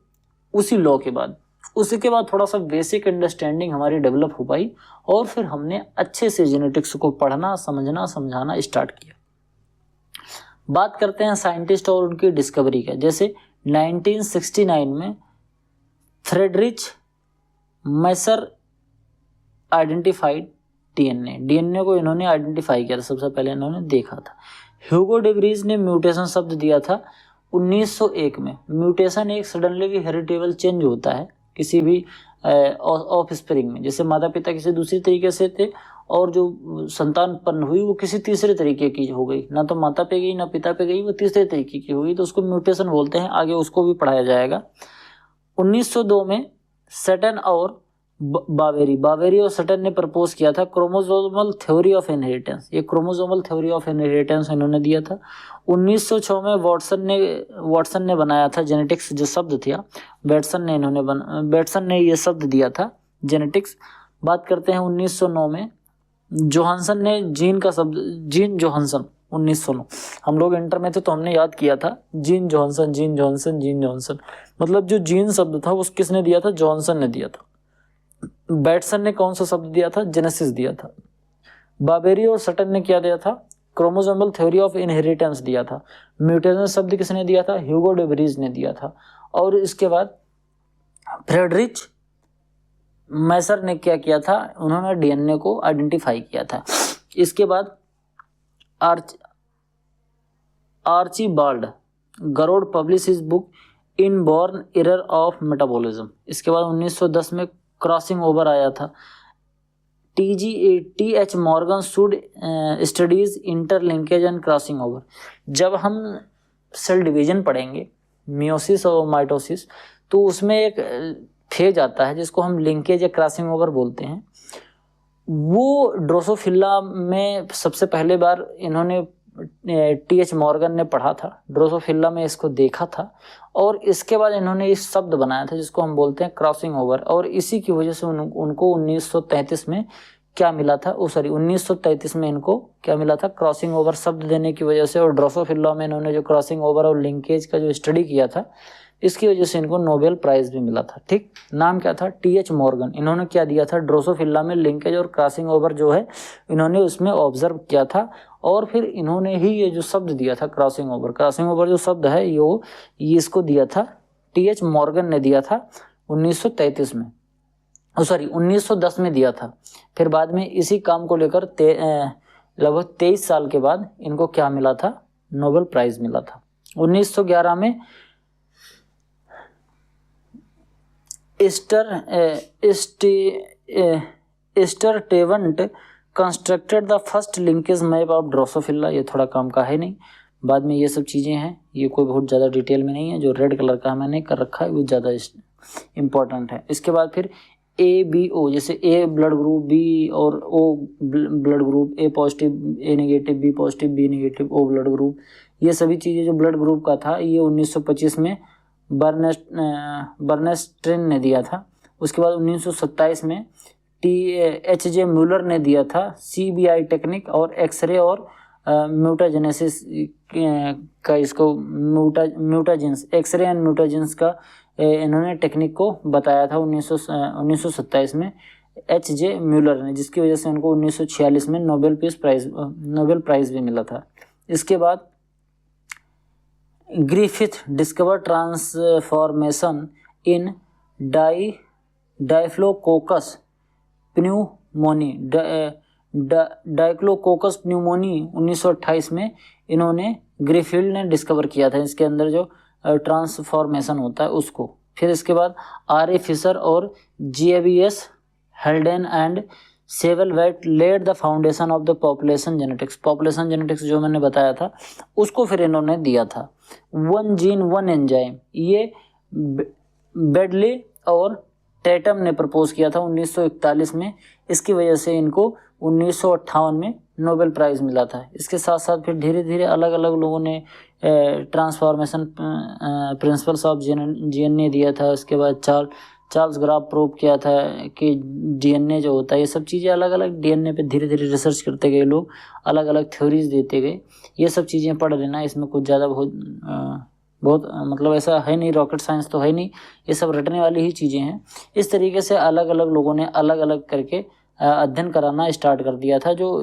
उसी लॉ के बाद। उसके बाद थोड़ा सा बेसिक अंडरस्टैंडिंग हमारी डेवलप हो पाई और फिर हमने अच्छे से जेनेटिक्स को पढ़ना, समझना, समझाना स्टार्ट किया। बात करते हैं साइंटिस्ट और उनकी डिस्कवरी का। जैसे 1969 में फ्रेडरिच मैसर आइडेंटिफाइड डीएनए को इन्होंने आइडेंटिफाई किया था, सबसे पहले इन्होंने देखा था। ह्यूगो डे व्रीज ने म्यूटेशन शब्द दिया था 1901 में। म्यूटेशन एक सडनली हेरिटेबल चेंज होता है किसी भी ऑफ स्प्रिंग में। जैसे माता पिता किसी दूसरी तरीके से थे और जो संतान उत्पन्न हुई वो किसी तीसरे तरीके की हो गई, ना तो माता पे गई ना पिता पे गई, वो तीसरे तरीके की हो गई, तो उसको म्यूटेशन बोलते हैं। आगे उसको भी पढ़ाया जाएगा। 1902 में सटन और बावेरी और सटन ने प्रपोज किया था क्रोमोसोमल थ्योरी ऑफ इनहेरिटेंस। ये क्रोमोसोमल थ्योरी ऑफ इनहेरिटेंस इन्होंने दिया था। 1906 में वाटसन ने बनाया था जेनेटिक्स, जो शब्द था बैटसन ने ये शब्द दिया था जेनेटिक्स। बात करते हैं 1909 में जोहानसन ने जीन जोहानसन 1909। हम लोग इंटर में थे तो हमने याद किया था जीन जोहानसन। मतलब जो जीन शब्द था वो किसने दिया था? जॉनसन ने दिया था। बैटसन ने कौन सा शब्द दिया था? जेनेसिस दिया था। बावेरी और सटन ने क्या दिया था? क्रोमोसोमल थ्योरी ऑफ इनहेरिटेंस दिया था। म्यूटेशन शब्द किसने दिया था? ह्यूगो डे व्रीज ने दिया था। और इसके बाद फ्रेडरिच मैसर ने क्या किया था? उन्होंने डीएनए को आइडेंटिफाई किया था। इसके बाद Archibald Garod publish his book inborn error of metabolism. इसके बाद 1910 में क्रॉसिंग ओवर आया था। T.H. Morgan should studies interlinkage and crossing over. जब हम सेल डिवीजन पढ़ेंगे, मियोसिस और माइटोसिस, तो उसमें एक फेज आता है जिसको हम लिंकेज या क्रॉसिंग ओवर बोलते हैं। वो ड्रोसोफिला में सबसे पहले बार इन्होंने T.H. मॉर्गन ने पढ़ा था, ड्रोसोफिला में इसको देखा था, और इसके बाद इन्होंने इस शब्द बनाया था जिसको हम बोलते हैं क्रॉसिंग ओवर। और इसी की वजह से उनको 1933 में क्या मिला था, 1933 में इनको क्या मिला था, क्रॉसिंग ओवर शब्द देने की वजह से। और ड्रोसोफिला में इन्होंने जो क्रॉसिंग ओवर और लिंकेज का जो स्टडी किया था, इसकी वजह से इनको नोबेल प्राइज भी मिला था। ठीक, नाम क्या था, T.H. मॉर्गन। इन्होंने क्या दिया था, ड्रोसोफिला में लिंकेज और क्रॉसिंग ओवर जो है इन्होंने उसमें ऑब्जर्व किया था, और फिर इन्होंने ही ये जो शब्द दिया था क्रॉसिंग ओवर जो शब्द है ये इसको दिया था, T.H. मॉर्गन ने दिया था 1933 में, 1910 में दिया था। फिर बाद में इसी काम को लेकर लगभग 23 साल के बाद इनको क्या मिला था, नोबेल प्राइज मिला था। 1911 में Sturtevant constructed the first linkage map of Drosophila. ये थोड़ा काम का है नहीं, बाद में ये सब चीज़ें हैं, ये कोई बहुत ज़्यादा डिटेल में नहीं है। जो रेड कलर का मैंने कर रखा है वो ज़्यादा इम्पोर्टेंट है। इसके बाद फिर ABO, जैसे A ब्लड ग्रुप, B और O blood group, A positive, A negative, B positive, B negative, O blood group, ये सभी चीज़ें जो ब्लड ग्रुप का था, ये 1925 में बर्नेस्ट्रेन ने दिया था। उसके बाद 1927 में H.J. म्यूलर ने दिया था CBI टेक्निक और एक्सरे और म्यूटाजेनेसिस का, इसको म्यूटाजेंस, एक्सरे एंड म्यूटाजेंस का इन्होंने टेक्निक को बताया था 1927 में H.J. म्यूलर ने, जिसकी वजह से उनको 1946 में नोबेल प्राइज भी मिला था। इसके बाद ग्रिफिथ डिस्कवर ट्रांसफॉर्मेशन इन डाइफ्लोकोकस प्न्यूमोनी, डाइक्लोकोकस प्न्यूमोनी 1928 में इन्होंने ग्रिफिल्ड ने डिस्कवर किया था, इसके अंदर जो ट्रांसफॉर्मेशन होता है उसको। फिर इसके बाद R.A. फिशर और G.A.B.S. Haldane and Sewall Wright led the foundation of the population genetics जो मैंने बताया था उसको फिर इन्होंने दिया था। 1 जीन 1 एंजाइम, ये बेडली और टेटम ने प्रपोज किया था 1941 में, इसकी वजह से इनको 1958 में नोबेल प्राइज मिला था। इसके साथ साथ फिर धीरे धीरे अलग अलग लोगों ने ट्रांसफॉर्मेशन प्रिंसिपल्स ऑफ DNA दिया था। उसके बाद चार्ल्स ग्राफ प्रूव किया था कि DNA जो होता है, ये सब चीज़ें अलग अलग DNA पे धीरे धीरे रिसर्च करते गए लोग, अलग अलग थ्योरीज देते गए। ये सब चीज़ें पढ़ लेना, इसमें कुछ ज़्यादा बहुत मतलब ऐसा है नहीं, रॉकेट साइंस तो है नहीं, ये सब रटने वाली ही चीज़ें हैं। इस तरीके से अलग अलग लोगों ने अलग अलग करके अध्ययन कराना स्टार्ट कर दिया था। जो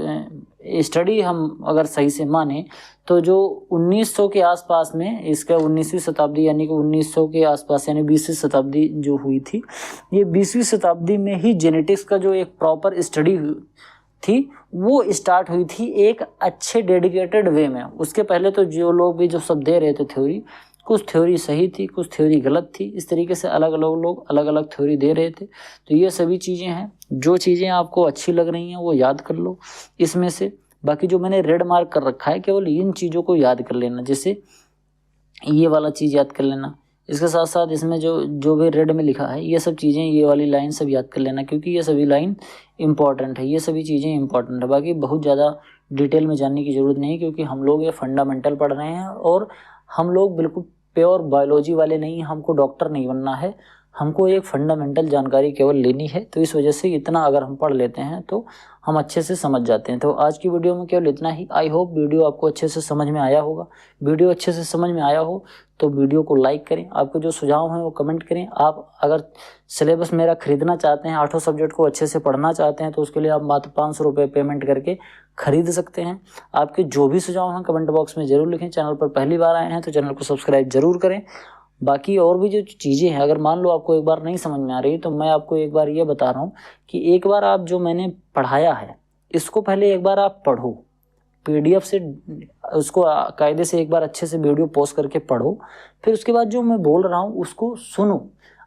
स्टडी हम अगर सही से माने तो जो 1900 के आसपास में, इसका 19वीं शताब्दी यानी कि 1900 के आसपास यानी 20वीं शताब्दी जो हुई थी, ये 20वीं शताब्दी में ही जेनेटिक्स का जो एक प्रॉपर स्टडी थी वो स्टार्ट हुई थी एक अच्छे डेडिकेटेड वे में। उसके पहले तो जो लोग भी जो सब दे रहे थे थ्योरी, कुछ थ्योरी सही थी, कुछ थ्योरी गलत थी, इस तरीके से अलग अलग लोग अलग अलग थ्योरी दे रहे थे। तो ये सभी चीज़ें हैं, जो चीज़ें आपको अच्छी लग रही हैं वो याद कर लो इसमें से। बाकी जो मैंने रेड मार्क कर रखा है केवल इन चीज़ों को याद कर लेना, जैसे ये वाला चीज़ याद कर लेना। इसके साथ साथ इसमें जो भी रेड में लिखा है ये सब चीज़ें, ये वाली लाइन सब याद कर लेना, क्योंकि ये सभी लाइन इंपॉर्टेंट है, ये सभी चीज़ें इंपॉर्टेंट है। बाकी बहुत ज़्यादा डिटेल में जानने की ज़रूरत नहीं, क्योंकि हम लोग ये फंडामेंटल पढ़ रहे हैं और हम लोग बिल्कुल प्योर बायोलॉजी वाले नहीं, हमको डॉक्टर नहीं बनना है, हमको एक फंडामेंटल जानकारी केवल लेनी है। तो इस वजह से इतना अगर हम पढ़ लेते हैं तो हम अच्छे से समझ जाते हैं। तो आज की वीडियो में केवल इतना ही। आई होप वीडियो आपको अच्छे से समझ में आया होगा। वीडियो अच्छे से समझ में आया हो तो वीडियो को लाइक करें, आपको जो सुझाव हैं वो कमेंट करें। आप अगर सिलेबस मेरा खरीदना चाहते हैं, 8 सब्जेक्ट को अच्छे से पढ़ना चाहते हैं, तो उसके लिए आप मात्र 500 रुपये पेमेंट करके खरीद सकते हैं। आपके जो भी सुझाव हैं कमेंट बॉक्स में ज़रूर लिखें। चैनल पर पहली बार आए हैं तो चैनल को सब्सक्राइब जरूर करें। बाकी और भी जो चीज़ें हैं, अगर मान लो आपको एक बार नहीं समझ में आ रही तो मैं आपको एक बार ये बता रहा हूँ कि एक बार आप जो मैंने पढ़ाया है इसको पहले एक बार आप पढ़ो, PDF से उसको कायदे से एक बार अच्छे से वीडियो पॉज करके पढ़ो, फिर उसके बाद जो मैं बोल रहा हूँ उसको सुनो।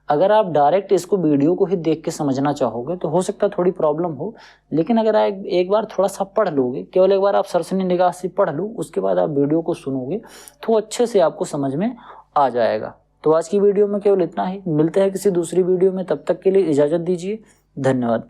अगर आप डायरेक्ट इसको वीडियो को ही देख के समझना चाहोगे तो हो सकता है थोड़ी प्रॉब्लम हो, लेकिन अगर आप एक बार थोड़ा सा पढ़ लोगे, केवल एक बार आप सरसरी निगाह से पढ़ लो, उसके बाद आप वीडियो को सुनोगे तो अच्छे से आपको समझ में आ जाएगा। तो आज की वीडियो में केवल इतना ही, मिलते हैं किसी दूसरी वीडियो में, तब तक के लिए इजाज़त दीजिए, धन्यवाद।